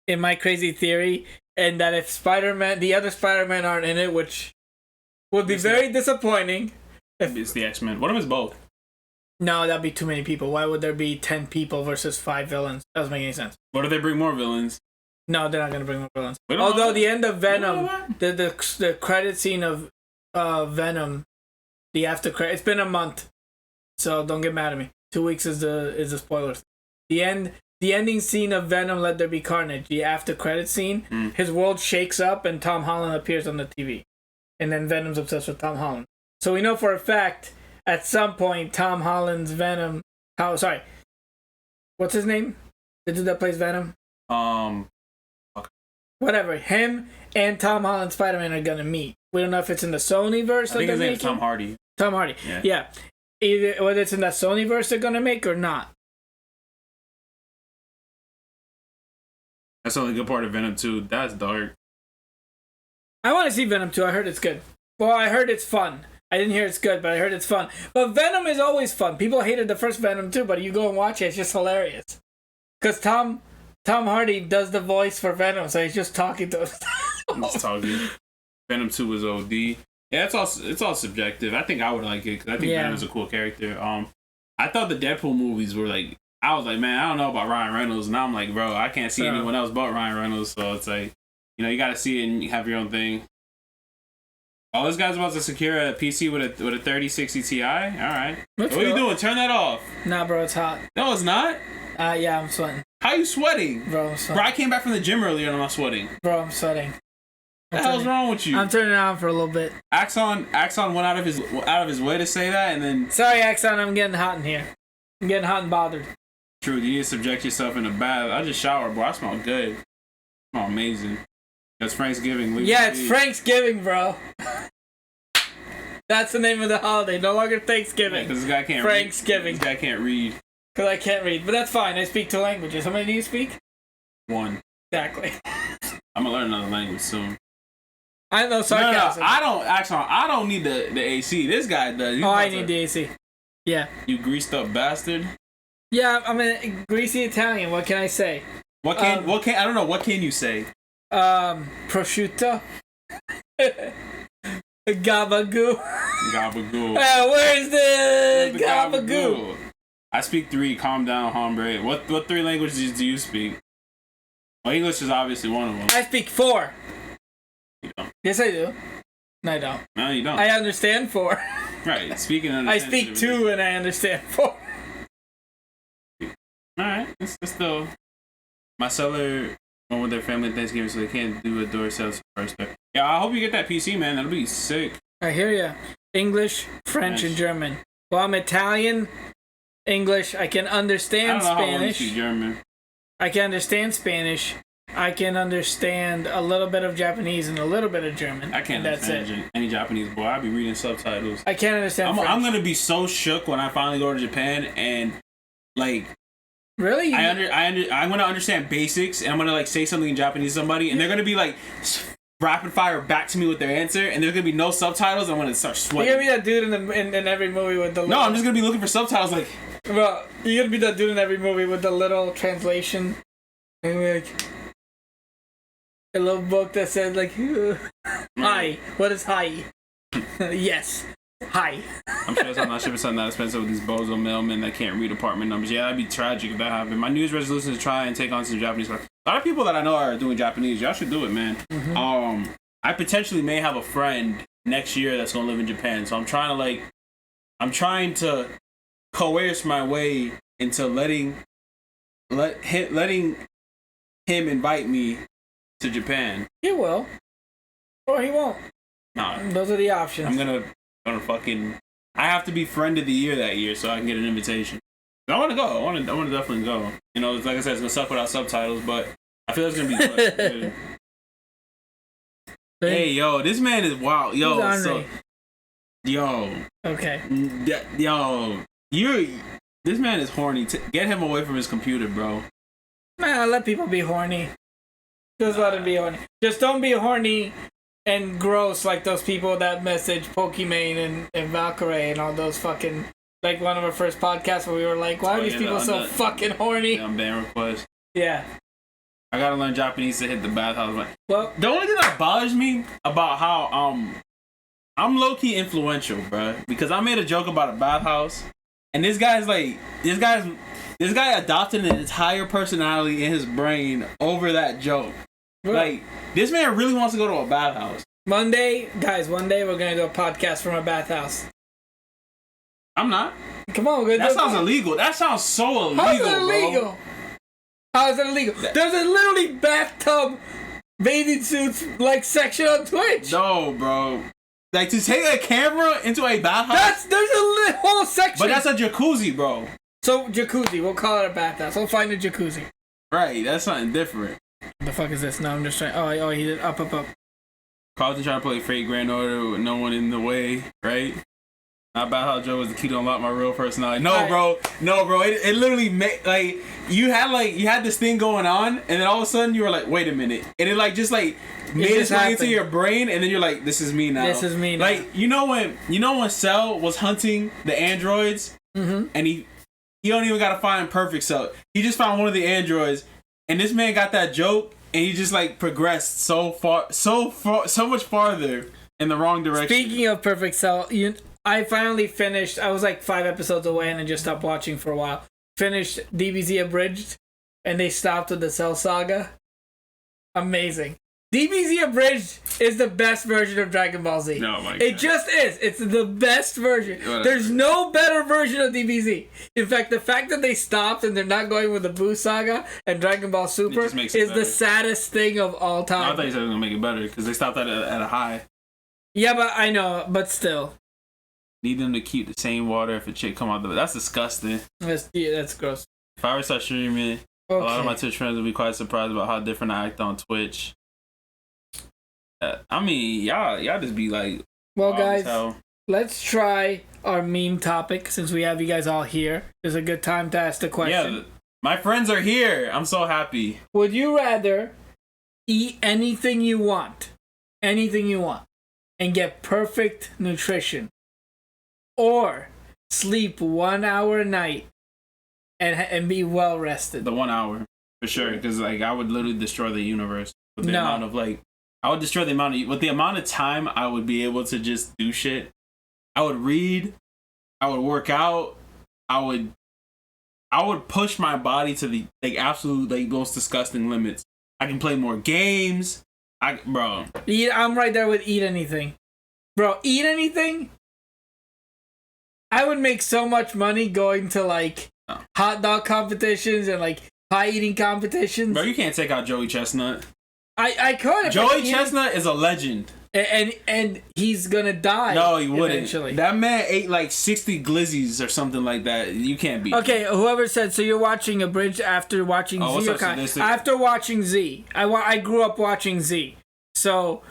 in my crazy theory, and that if Spider-Man, the other Spider-Man aren't in it, which would be very disappointing. If it's the X-Men. What if it's both? No, that'd be too many people. Why would there be 10 people versus 5 villains? That doesn't make any sense. What if they bring more villains? No, they're not going to bring more villains. Although the end of Venom, the credit scene of Venom, the after credit, it's been a month, so don't get mad at me. 2 weeks is the spoilers. The ending scene of Venom, Let There Be Carnage, the after credit scene, his world shakes up and Tom Holland appears on the TV. And then Venom's obsessed with Tom Holland. So we know for a fact, at some point, Tom Holland's Venom... What's his name? The dude that plays Venom? Whatever. Him and Tom Holland Spider-Man are going to meet. We don't know if it's in the Sony verse. I think his name's Tom Hardy. Tom Hardy. Yeah. Either whether it's in the Sony verse they're going to make or not. That's the only good part of Venom 2. That's dark. I want to see Venom 2. I heard it's good. Well, I heard it's fun. I didn't hear it's good, but I heard it's fun. But Venom is always fun. People hated the first Venom too, but you go and watch it, it's just hilarious. Because Tom Hardy does the voice for Venom, so he's just talking to us. He's talking. Venom 2 is OD. Yeah, it's all subjective. I think I would like it because I think Venom's a cool character. I thought the Deadpool movies were like, I was like, man, I don't know about Ryan Reynolds, and now I'm like, bro, I can't see anyone else but Ryan Reynolds. So it's like, you got to see it and you have your own thing. Oh, this guy's about to secure a PC with a 3060 Ti. All right. What are you doing? Turn that off. Nah, bro, it's hot. No, it's not. Yeah, I'm sweating. How you sweating? Bro, I'm sweating. Bro, I came back from the gym earlier and I'm not sweating. Bro, I'm sweating. What the hell's wrong with you? I'm turning it on for a little bit. Axon went out of his way to say that, and then... Sorry, Axon, I'm getting hot in here. I'm getting hot and bothered. True, you need to subject yourself in a bath. I just showered, bro. I smell good. I smell amazing. That's Franksgiving. Yeah, it's Franksgiving, bro. That's the name of the holiday. No longer Thanksgiving. Because this guy can't Franksgiving. read. This guy can't read. Because I can't read. But that's fine. I speak 2 languages. How many do you speak? 1. Exactly. I'm going to learn another language soon. I know sarcasm. No, I don't need the AC. This guy does. I need the AC. Yeah. You greased up bastard. Yeah, I'm a greasy Italian. What can I say? I don't know. What can you say? Prosciutto. Gabagoo. Gabagoo. Where's the gabagoo? I speak 3. Calm down, hombre. What 3 languages do you speak? Well, English is obviously one of them. I speak 4. You don't. Yes, I do. No, I don't. No, you don't. I understand 4. Right. Speaking of. I speak 2 and I understand 4. Alright. That's still. My seller went with their family at Thanksgiving, so they can't do a door sales first. Yeah, I hope you get that PC, man. That'll be sick. I hear ya. English, French, and German. Well, I'm Italian, English. I can understand Spanish. How well you speak German. I can understand Spanish. I can understand a little bit of Japanese and a little bit of German. I can't understand any Japanese, boy. I'll be reading subtitles. I can't understand French. I'm gonna be so shook when I finally go to Japan and like. Really? I'm gonna understand basics and I'm gonna like say something in Japanese to somebody and they're gonna be like rapid fire back to me with their answer and there's gonna be no subtitles and I'm gonna start sweating. You're gonna be that dude in every movie with the little... No, I'm just gonna be looking for subtitles like... Well, you're gonna be that dude in every movie with the little translation and like... A little book that says like... Hi. What is hi? Yes. Hi. I'm sure I'm not shipping something that expensive with these bozo mailmen that can't read apartment numbers. Yeah, that'd be tragic if that happened. My New Year's resolution is to try and take on some Japanese class. A lot of people that I know are doing Japanese. Y'all should do it, man. Mm-hmm. I potentially may have a friend next year that's gonna live in Japan. So I'm trying to coerce my way into letting him invite me to Japan. He will. Or he won't. Nah. Those are the options. I'm gonna I have to be friend of the year that year so I can get an invitation. I want to go. I want to definitely go. You know, like I said, it's gonna suck without subtitles, but I feel it's gonna be good. Hey, yo, this man is wild. Yo, okay. Yo, this man is horny. Get him away from his computer, bro. Man, let people be horny. Just let him be horny. Just don't be horny and gross like those people that message Pokimane and Valkyrie and all those fucking... Like one of our first podcasts where we were like, why are these people so fucking horny? Band request. Yeah. I gotta learn Japanese to hit the bathhouse. Well, the only thing that bothers me about how I'm low-key influential, bro. Because I made a joke about a bathhouse. And this guy adopted an entire personality in his brain over that joke. Like, this man really wants to go to a bathhouse. One day we're gonna do a podcast from a bathhouse. I'm not. Come on, that sounds illegal. That sounds so illegal. How's it illegal? Bro. How is it illegal? There's a literally bathtub bathing suits like section on Twitch. No, bro. Like to take a camera into a bathhouse. There's a whole section. But that's a jacuzzi, bro. So jacuzzi, we'll call it a bathhouse. We'll find a jacuzzi. Right, that's something different. The fuck is this? No, I'm just trying. Oh, he did up. Carlton trying to play Fate Grand Order with no one in the way, right? Not about how Joe was the key to unlock my real personality. No, bro. It literally made like you had this thing going on, and then all of a sudden you were like, wait a minute, and it made its way into your brain, and then you're like, this is me now. This is me now. Like you know when Cell was hunting the androids, and he don't even gotta find Perfect Cell. He just found one of the androids, and this man got that joke, and he just like progressed so much farther in the wrong direction. Speaking of Perfect Cell, I finally finished. I was like 5 episodes away and I just stopped watching for a while. Finished DBZ Abridged and they stopped with the Cell Saga. Amazing. DBZ Abridged is the best version of Dragon Ball Z. No, my God. It just is. It's the best version. Whatever. There's no better version of DBZ. In fact, the fact that they stopped and they're not going with the Buu Saga and Dragon Ball Super is the saddest thing of all time. No, I thought you said it was going to make it better because they stopped at a high. Yeah, but I know. But still. Need them to keep the same water if a chick come out. That's disgusting. That's gross. If I ever start streaming, a lot of my Twitch friends will be quite surprised about how different I act on Twitch. I mean, y'all just be like, well, guys, let's try our meme topic since we have you guys all here. It's a good time to ask the question. Yeah, my friends are here. I'm so happy. Would you rather eat anything you want anything you want and get perfect nutrition, or sleep 1 hour a night and be well rested. The 1 hour for sure, because like I would literally destroy the universe with the amount of like. I would destroy the amount of time I would be able to just do shit. I would read, I would work out, I would push my body to the like absolute like most disgusting limits. I can play more games. Bro. I'm right there with eat anything. Bro, eat anything? I would make so much money going to like hot dog competitions and like pie eating competitions. Bro, you can't take out Joey Chestnut. I could. Joey Chestnut is a legend. And he's gonna die. No, he wouldn't. Eventually. That man ate like 60 glizzies or something like that. You can't beat Okay, him. whoever said, so you're watching a bridge after watching Z? After watching Z. I grew up watching Z. So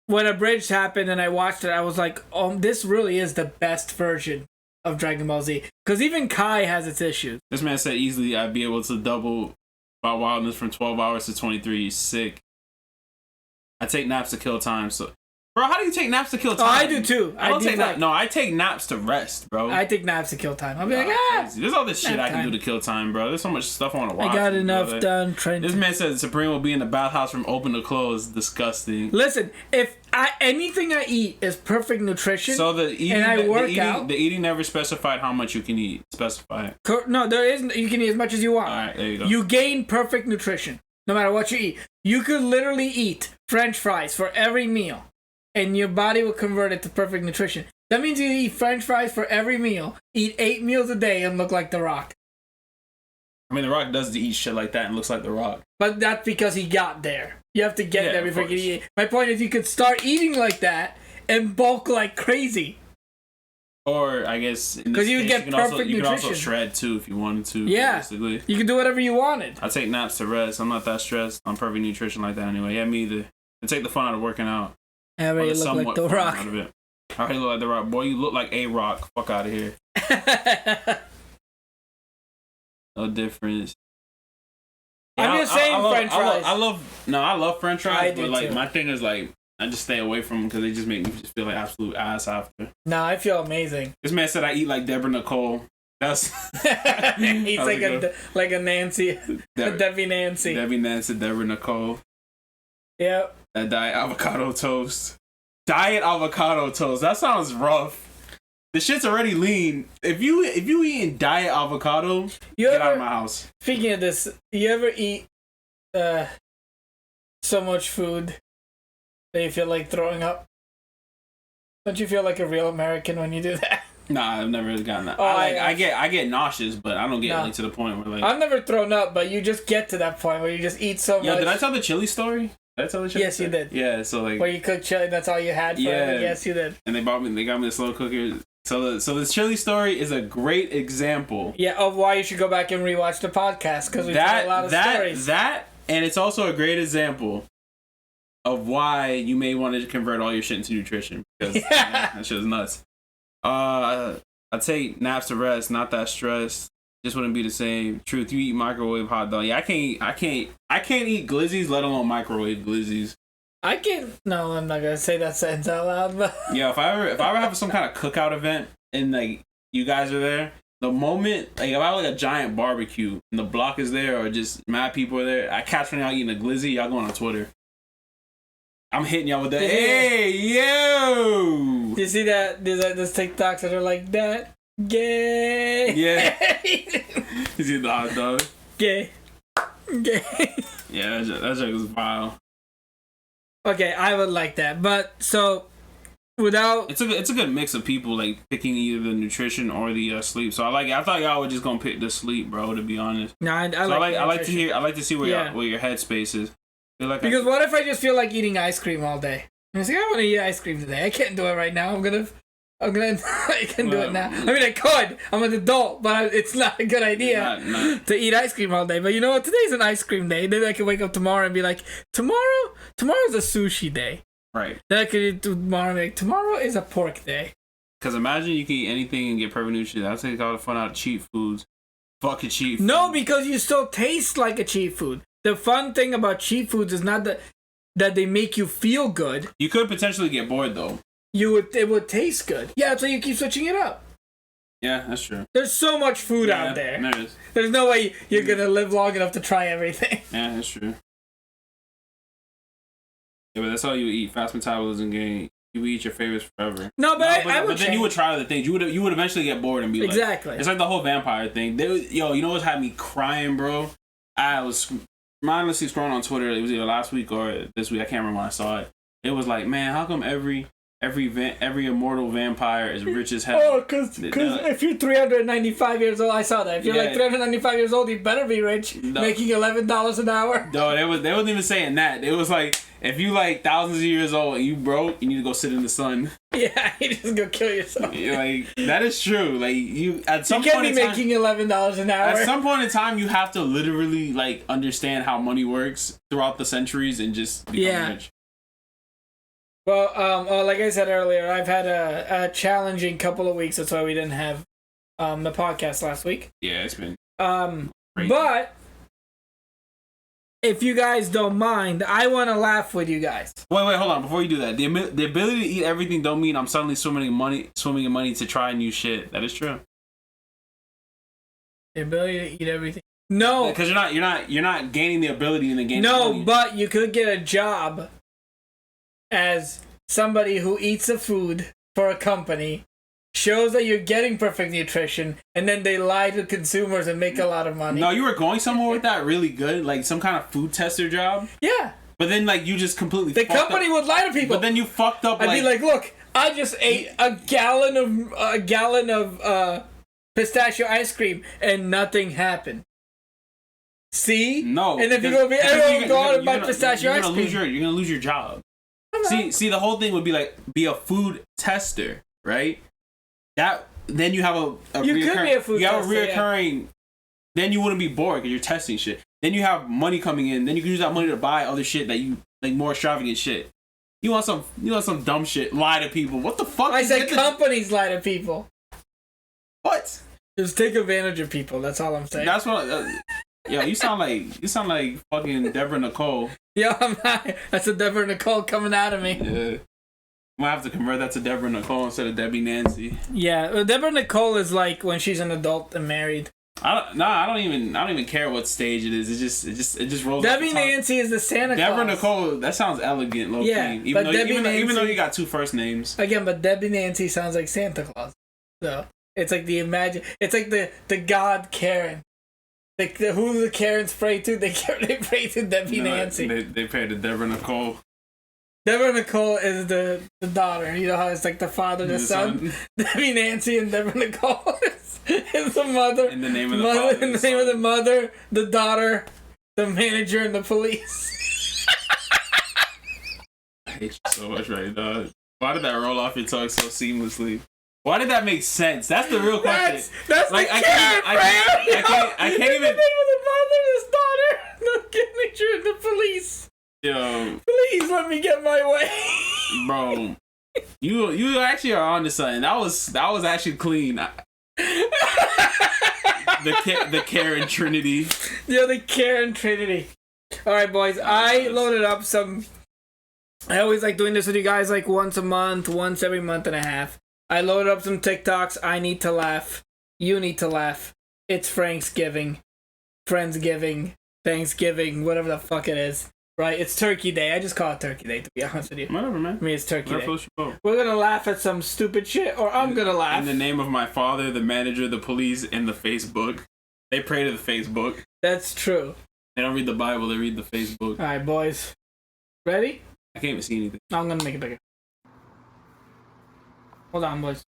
when a bridge happened and I watched it, I was like, oh, this really is the best version of Dragon Ball Z. Because even Kai has its issues. This man said easily I'd be able to double my wildness from 12 hours to 23. He's sick. I take naps to kill time. So, bro, how do you take naps to kill time? Oh, I do too. I take naps to rest, bro. I take naps to kill time. I'll be like, crazy. There's all this shit I can do to kill time, bro. There's so much stuff I want to watch. I got enough done training. This man said Supreme will be in the bathhouse from open to close. Disgusting. Listen, if anything I eat is perfect nutrition, so the eating, and I work out, the eating never specified how much you can eat. Specify it. No, there isn't. You can eat as much as you want. All right, there you go. You gain perfect nutrition no matter what you eat. You could literally eat French fries for every meal, and your body will convert it to perfect nutrition. That means you eat French fries for every meal, eat 8 meals a day, and look like The Rock. I mean, The Rock does eat shit like that and looks like The Rock. But that's because he got there. You have to get there before you can eat. My point is, you could start eating like that and bulk like crazy. Or I guess because you would get perfect nutrition. You could also shred too if you wanted to. Yeah, basically. You could do whatever you wanted. I take naps to rest. I'm not that stressed on perfect nutrition like that anyway. Yeah, me either. I take the fun out of working out. I already look like The Rock. I already look like The Rock. Boy, you look like A Rock. Fuck out of here. No difference. Yeah, I'm just saying French fries. I love French fries, but like too. my thing is like I just stay away from them because they just make me just feel like absolute ass after. No, I feel amazing. This man said I eat like Deborah Nicole. That's he's like a Nancy, Debbie Nancy, Deborah Nicole. Yep. That diet avocado toast. That sounds rough. The shit's already lean. If you eating diet avocado, get out of my house. Speaking of this, you ever eat so much food that you feel like throwing up? Don't you feel like a real American when you do that? Nah, I've never gotten that. Oh, I get nauseous, but I don't get like, to the point where like I've never thrown up, but you just get to that point where you just eat so much. Did I tell the chili story? Yes, you did. Yeah, so like where you cook chili, that's all you had for it. Yes, you did. And they got me the slow cooker. So the chili story is a great example. Yeah, of why you should go back and rewatch the podcast because we tell a lot of stories. And it's also a great example of why you may want to convert all your shit into nutrition because that shit is nuts. I take naps to rest, not that stressed. Just wouldn't be the same. Truth, you eat microwave hot dog. Yeah, I can't eat glizzies, let alone microwave glizzies. No, I'm not gonna say that sentence out loud. But yeah, if I ever have some kind of cookout event and like you guys are there, the moment like if I have like a giant barbecue and the block is there or just mad people are there, I catch when y'all eating a glizzy, y'all going on Twitter. I'm hitting y'all with the hey yo. You see that? There's TikToks that are like that. Gay. Yeah. You see the hot dog? Gay. Yeah, that joke was vile. Okay, I would like that, but so without it's a good mix of people like picking either the nutrition or the sleep. So I thought y'all were just gonna pick the sleep, bro. To be honest. No, I like to see where your headspace is. Because what if I just feel like eating ice cream all day? I was like, I want to eat ice cream today. I can't do it right now. I can do it now. I mean, I could. I'm an adult, but it's not a good idea to eat ice cream all day. But you know what? Today's an ice cream day. Then I can wake up tomorrow and be like, tomorrow's a sushi day. Right. Then I could eat tomorrow and be like, tomorrow is a pork day. Because imagine you can eat anything and get perfect nutrition. That's take all the fun out of cheap foods. Fucking cheap food. No, because you still taste like a cheap food. The fun thing about cheap foods is not that they make you feel good. You could potentially get bored though. It would taste good. Yeah, that's why you keep switching it up. Yeah, that's true. There's so much food out there. There is. There's no way you're gonna live long enough to try everything. Yeah, that's true. Yeah, but that's all you eat. Fast metabolism gain. You eat your favorites forever. No, but I would. But then you would try other things. You would eventually get bored and be exactly. It's like the whole vampire thing. You know what's had me crying, bro? I was mindlessly scrolling on Twitter. It was either last week or this week. I can't remember when I saw it. It was like, man, how come every immortal vampire is rich as hell? Oh, because if you're 395 years old, I saw that. If you're like 395 years old, you better be rich, making $11 an hour. No, they wasn't even saying that. It was like, if you like thousands of years old and you broke, you need to go sit in the sun. Yeah, you just go kill yourself. Like, that is true. Like, you can't be making $11 an hour. At some point in time, you have to literally like understand how money works throughout the centuries and just become rich. Well, like I said earlier, I've had a challenging couple of weeks. That's why we didn't have the podcast last week. Yeah, it's been crazy. But if you guys don't mind, I want to laugh with you guys. Wait, hold on. Before you do that, the ability to eat everything don't mean I'm suddenly swimming in money to try new shit. That is true. The ability to eat everything. No, because you're not gaining the ability in the game. No, but you could get a job as somebody who eats the food for a company, shows that you're getting perfect nutrition, and then they lie to consumers and make a lot of money. No, you were going somewhere with that really good, like some kind of food tester job. Yeah. But then, like, you just completely the company would lie to people. But then you fucked up. I'd be like, look, I just ate a gallon of pistachio ice cream and nothing happened. See? No. And if you go, everyone go out and buy pistachio ice cream. You're gonna lose your job. See, the whole thing would be a food tester, right? Then you have a reoccurring. Then you wouldn't be bored because you're testing shit. Then you have money coming in. Then you can use that money to buy other shit that you like, more extravagant shit. You want some dumb shit? Lie to people. What the fuck? I said companies lie to people. What? Just take advantage of people. That's all I'm saying. That's what. Yo, you sound like fucking Deborah Nicole. Yo, I'm not. That's a Deborah Nicole coming out of me. Yeah. I might have to convert that to Deborah Nicole instead of Debbie Nancy. Yeah, Deborah Nicole is like when she's an adult and married. I don't even care what stage it is. It just rolls. Debbie Nancy is the Santa Claus. Deborah Nicole, that sounds elegant, low key. Even though you got two first names. Again, but Debbie Nancy sounds like Santa Claus. So it's like it's like the God Karen. Who the Karens pray to? They pray to Debbie Nancy. They pray to Deborah Nicole. Deborah Nicole is the daughter. You know how it's like the father, the son. Debbie Nancy and Deborah Nicole is the mother. In the name of the father. In the name of the mother, the daughter, the manager, and the police. I hate you so much right now. Why did that roll off your tongue so seamlessly? Why did that make sense? That's the real question. That's like, I can't even. The name of the mother, his daughter, the manager, and the police. Yo, please let me get my way, bro. You actually are on to something. That was actually clean. The Karen Trinity. Yeah, the Karen Trinity. All right, boys. I loaded up some. I always like doing this with you guys, like once a month, once every month and a half. I loaded up some TikToks. I need to laugh. You need to laugh. It's Franksgiving, Friendsgiving, Thanksgiving, whatever the fuck it is. Right? It's Turkey Day. I just call it Turkey Day, to be honest with you. Whatever, man. I mean, it's Turkey Day. We're going to laugh at some stupid shit, or I'm going to laugh. In the name of my father, the manager, the police, and the Facebook. They pray to the Facebook. That's true. They don't read the Bible, they read the Facebook. All right, boys. Ready? I can't even see anything. No, I'm going to make it bigger. Hold on, boys.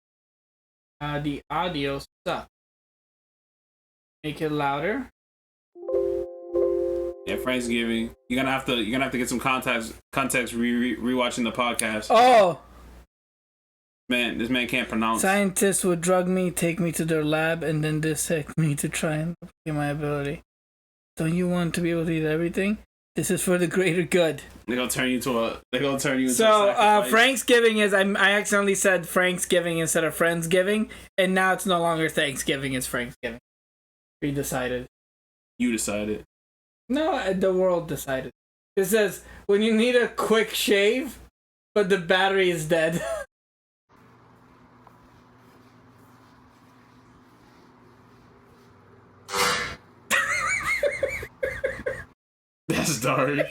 The audio sucks. Make it louder. Yeah, Franksgiving. You're gonna have to get some context rewatching the podcast. Oh, man, this man can't pronounce. Scientists would drug me, take me to their lab, and then dissect me to try and get my ability. Don't you want to be able to eat everything? This is for the greater good. They're gonna turn you into a Franksgiving is I accidentally said Franksgiving instead of Friendsgiving, and now it's no longer Thanksgiving, it's Franksgiving. We decided. You decided. No, the world decided. It says, when you need a quick shave, but the battery is dead. That's dark.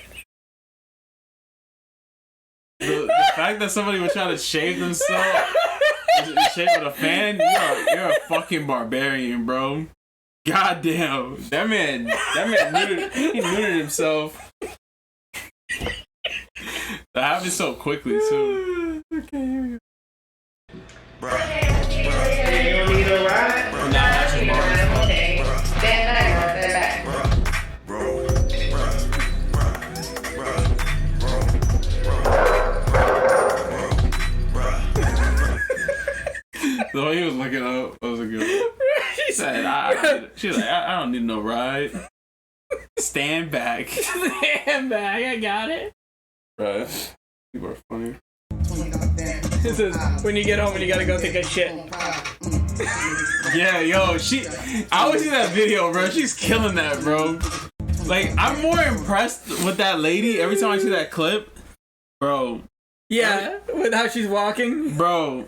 The fact that somebody was trying to shave themselves, shave with a fan, you're a fucking barbarian, bro. Goddamn, that man neutered himself. That happened so quickly too. Okay, here we go. The way he was looking up, that was a good one. She said, I don't need no ride. Stand back. Stand back, I got it. Right. People are funny. It says, when you get home and you gotta go take a shit. Yeah, yo, I always see that video, bro. She's killing that, bro. Like, I'm more impressed with that lady every time I see that clip. Bro. Yeah, with how she's walking. Bro.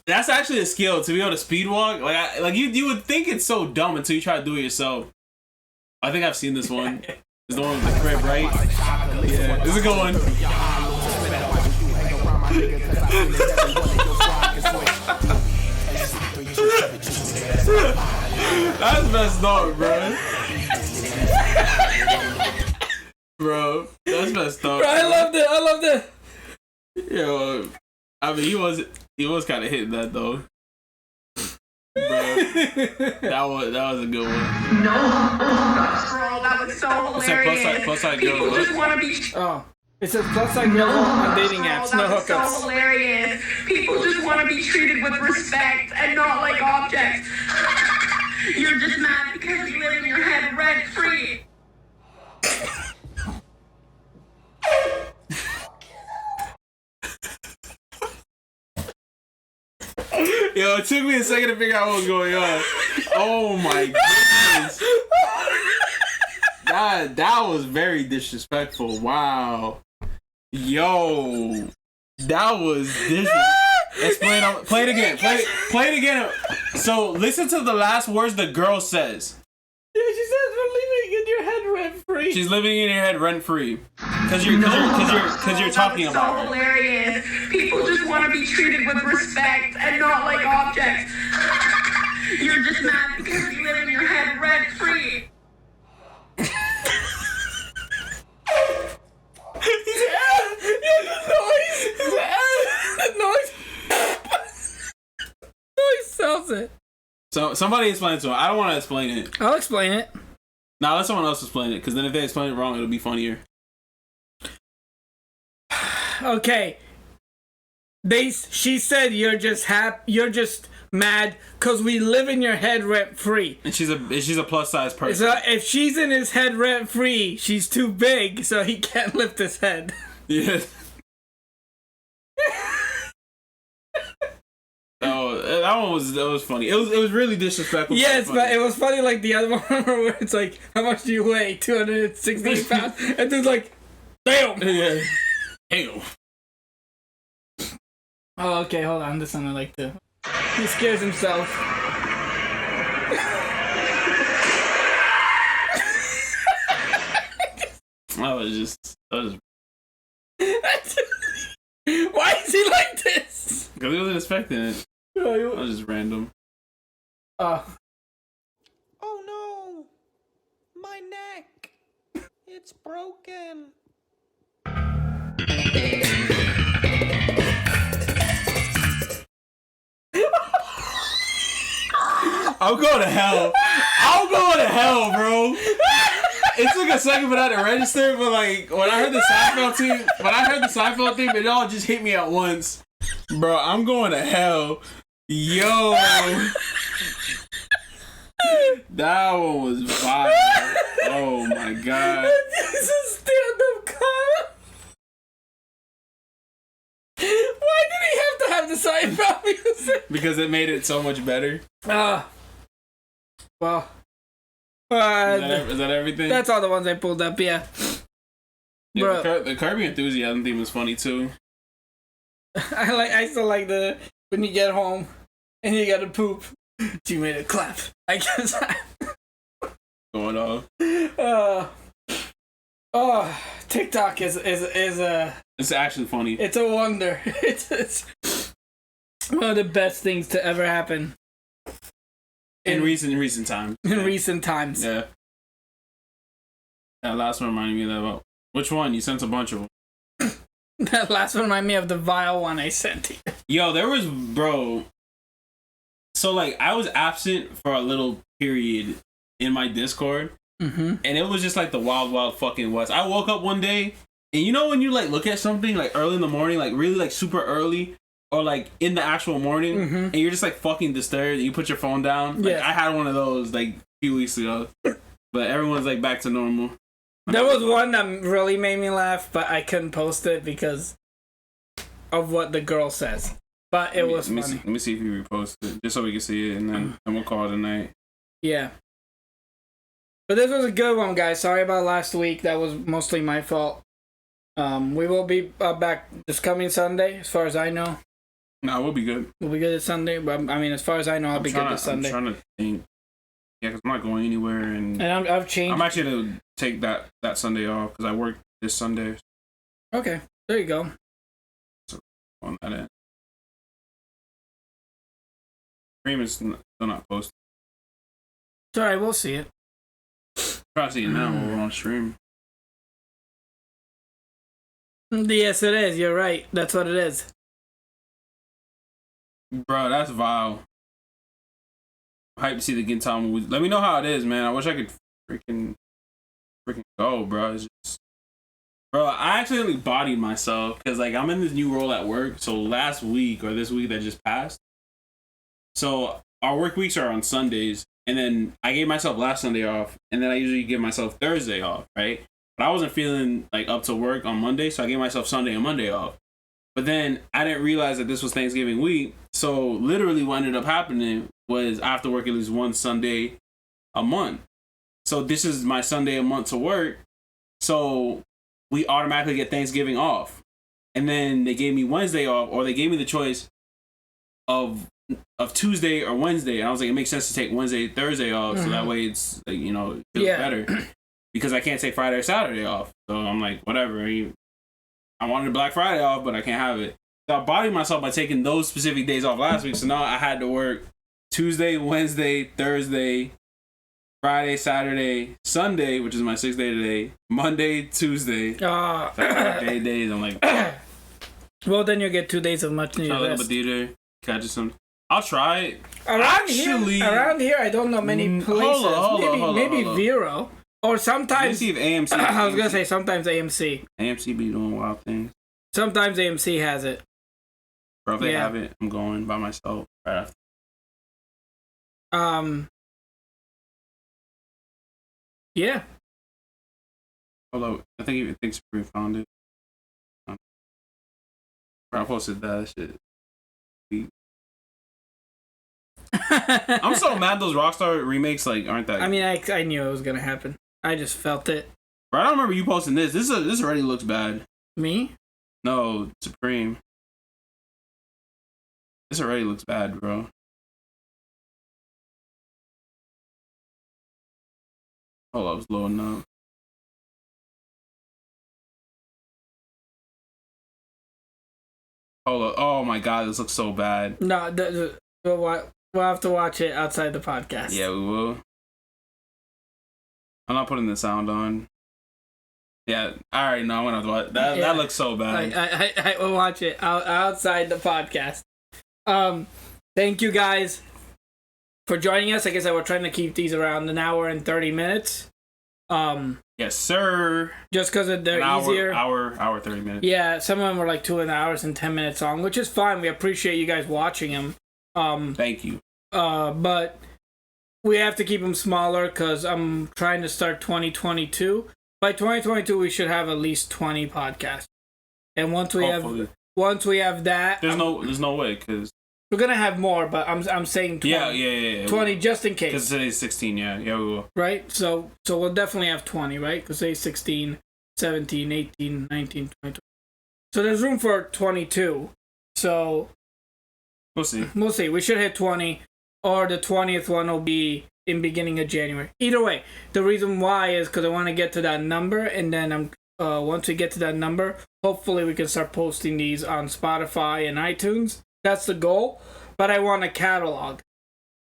That's actually a skill, to be able to speed walk. Like you would think it's so dumb until you try to do it yourself. I think I've seen this one. It's the one with the crib, right? Yeah, this is a good one. That's messed up, bro. Bro, that's messed up. Bro, I loved it. Yo, I mean, he was kind of hitting that though. Bro, that was a good one. No, girl, that was so hilarious. Plus side People girl. just want to be. Oh, it says plus side girls on dating apps, no That was hookups. so hilarious. People just want to be treated with respect and not like objects. You're just mad because you live in your head rent free. Yo, it took me a second to figure out what was going on. Oh my goodness. That was very disrespectful. Wow. Yo. That was disrespectful. Play it again. Play it again. So listen to the last words the girl says. Yeah, she says we're living in your head rent free. She's living in your head rent free. Cause you're talking That was about so her. hilarious. People just want to be treated with respect and not like objects. You're just mad because you live in your head rent free. Noise sells it. So somebody explain it to him. I don't want to explain it. I'll explain it. Nah, let someone else explain it. Because then if they explain it wrong, it'll be funnier. Okay. She said you're just mad because we live in your head rent free. And she's a plus size person. So if she's in his head rent free, she's too big, so he can't lift his head. Yeah. Oh, that was funny. It was really disrespectful. Yes, but it was funny like the other one where it's like, how much do you weigh? 260 pounds? And dude's like, damn. Yeah. Damn. Oh, okay, hold on. This one I like to. He scares himself. That was Why is he like this? because he wasn't expecting it. That was just random. Oh no! My neck! It's broken! I'm going to hell. I'm going to hell, bro. It took a second for that to register, but like when I heard the Seinfeld theme, it all just hit me at once. Bro, I'm going to hell. Yo. That one was fire. Oh my god. This is stand-up comedy. Why did he have to have the Seinfeld music? Because it made it so much better. Well. Is that everything? That's all the ones I pulled up, yeah. Yeah, the Kirby Enthusiasm theme was funny too. I still like the when you get home and you gotta poop. You made a clap. I guess. Going off. TikTok is a. It's actually funny. It's a wonder. It's one of the best things to ever happen. In recent times. In recent times. Yeah. That last one reminded me of that. About which one? You sent a bunch of them. That last one reminded me of the vile one I sent you. Yo, there was, bro. So, like, I was absent for a little period in my Discord. Mm-hmm. And it was just like the wild, wild fucking West. I woke up one day, and you know when you, like, look at something, like, early in the morning, like, really, like, super early, or, like, in the actual morning, and you're just, like, fucking disturbed, and you put your phone down. Like, I had one of those, like, a few weeks ago. But everyone's, like, back to normal. There was one that really made me laugh, but I couldn't post it because of what the girl says. But it was funny. Let me see if you repost it, just so we can see it, and then we'll call it a night. Yeah. But this was a good one, guys. Sorry about last week. That was mostly my fault. We will be back this coming Sunday, as far as I know. No, we'll be good. We'll be good this Sunday, but I mean, as far as I know, I'll be good this Sunday. I'm trying to think. Yeah, because I'm not going anywhere, and I've changed. I'm actually going to take that Sunday off because I work this Sunday. Okay, there you go. So, on that end. Stream is still not posted. It's alright, we'll see it. Try to see it now while we're on stream. Yes, it is. You're right. That's what it is. Bro, that's vile. Hype to see the Gintama movie. Let me know how it is, man. I wish I could freaking go, bro. It's just, bro, I accidentally bodied myself because, like, I'm in this new role at work. So last week or this week that just passed. So our work weeks are on Sundays, and then I gave myself last Sunday off, and then I usually give myself Thursday off, right? But I wasn't feeling like up to work on Monday, so I gave myself Sunday and Monday off. But then I didn't realize that this was Thanksgiving week. So literally what ended up happening was I have to work at least one Sunday a month. So this is my Sunday a month to work. So we automatically get Thanksgiving off. And then they gave me Wednesday off, or they gave me the choice of Tuesday or Wednesday. And I was like, it makes sense to take Wednesday, Thursday off. So that way it's, like, you know, it feels better. Because I can't take Friday or Saturday off. So I'm like, whatever. I wanted Black Friday off, but I can't have it. So I bodied myself by taking those specific days off last week. So now I had to work Tuesday, Wednesday, Thursday, Friday, Saturday, Sunday, which is my 6th day today, Monday, Tuesday. Days. I'm like, well, then you'll get 2 days of much needed rest. Catch some. I'll try it. Around here, I don't know many places. Maybe Vero. Or sometimes. See if AMC. I was gonna say sometimes AMC. AMC be doing wild things. Sometimes AMC has it. Bro, if they have it, I'm going by myself right after. Yeah. Although I think even thinks we found it. I posted that shit. I'm so mad those Rockstar remakes like aren't that. I mean, I knew it was gonna happen. I just felt it. Bro, I don't remember you posting this. This already looks bad. Me? No, Supreme. This already looks bad, bro. Hold up, I was loading up. Hold up. Oh my god, this looks so bad. No, we'll have to watch it outside the podcast. Yeah, we will. I'm not putting the sound on. Yeah, I already know I'm gonna have to watch that. That looks so bad. I will watch it outside the podcast. Thank you guys for joining us. Like I said, we're trying to keep these around an hour and 30 minutes. Yes, sir. Just because they're easier. Hour 30 minutes. Yeah, some of them were like 2 hours and 10 minutes long, which is fine. We appreciate you guys watching them. Thank you. But we have to keep them smaller because I'm trying to start 2022. By 2022, we should have at least 20 podcasts. And once we have that, there's no way because we're gonna have more. But I'm saying 20. Yeah. 20 just in case. Because today's 16. Yeah, we will. Right. So we'll definitely have 20. Right. Because today's 16. 17, 18, 19, 20. So there's room for 22. So we'll see. We'll see. We should hit 20, or the 20th one will be in beginning of January. Either way, the reason why is because I want to get to that number, and then once we get to that number, hopefully we can start posting these on Spotify and iTunes. That's the goal. But I want a catalog.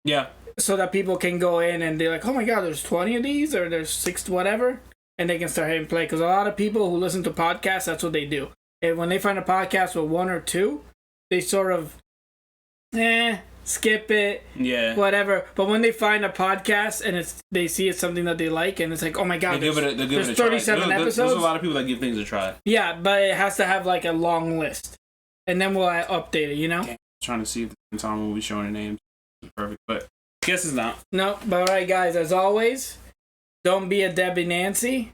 Yeah. So that people can go in and they're like, oh my god, there's 20 of these, or there's 6, whatever, and they can start hitting play. Because a lot of people who listen to podcasts, that's what they do. And when they find a podcast with 1 or 2, they sort of, skip it, whatever. But when they find a podcast and they see it's something that they like, and it's like, oh my god, there's 37 episodes. There's a lot of people that give things a try. Yeah, but it has to have like a long list, and then we'll update it. You know. Trying to see if the time will be showing the names. Perfect, but guess it's not. No, but all right, guys. As always, don't be a Debbie Nancy.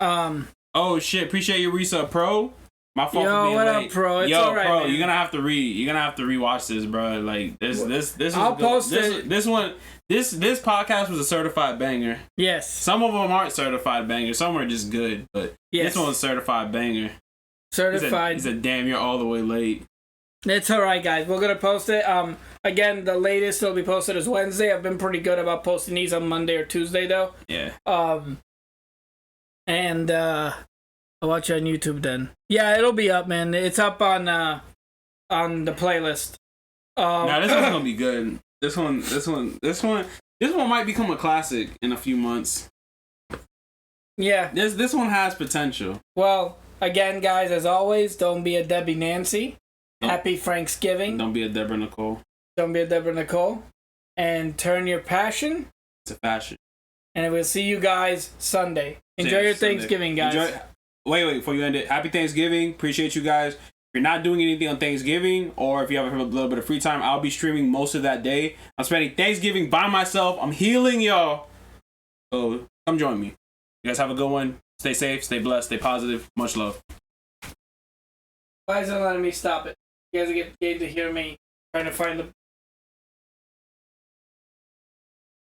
Oh shit! Appreciate your resub, Pro. My fault for being what late. Up, Pro? It's all right, Pro, man. you're gonna have to rewatch this, bro. Like this. I'll post it. This podcast was a certified banger. Yes. Some of them aren't certified bangers. Some are just good, but this one's certified banger. Certified. He said, "Damn, you're all the way late." It's all right, guys. We're gonna post it. Again, the latest it'll be posted is Wednesday. I've been pretty good about posting these on Monday or Tuesday, though. Yeah. And I'll watch you on YouTube then. Yeah, it'll be up, man. It's up on the playlist. Now this one's gonna be good. This one might become a classic in a few months. Yeah. This one has potential. Well, again, guys, as always, don't be a Debbie Nancy. Happy Franksgiving. Don't be a Deborah Nicole. Don't be a Deborah Nicole. And turn your passion to fashion. And we'll see you guys Sunday. Enjoy your Thanksgiving, guys. Wait, before you end it, happy Thanksgiving. Appreciate you guys. If you're not doing anything on Thanksgiving, or if you have a little bit of free time, I'll be streaming most of that day. I'm spending Thanksgiving by myself. I'm healing y'all. So come join me. You guys have a good one. Stay safe, stay blessed, stay positive. Much love. Why is it letting me stop it? You guys get to hear me trying to find the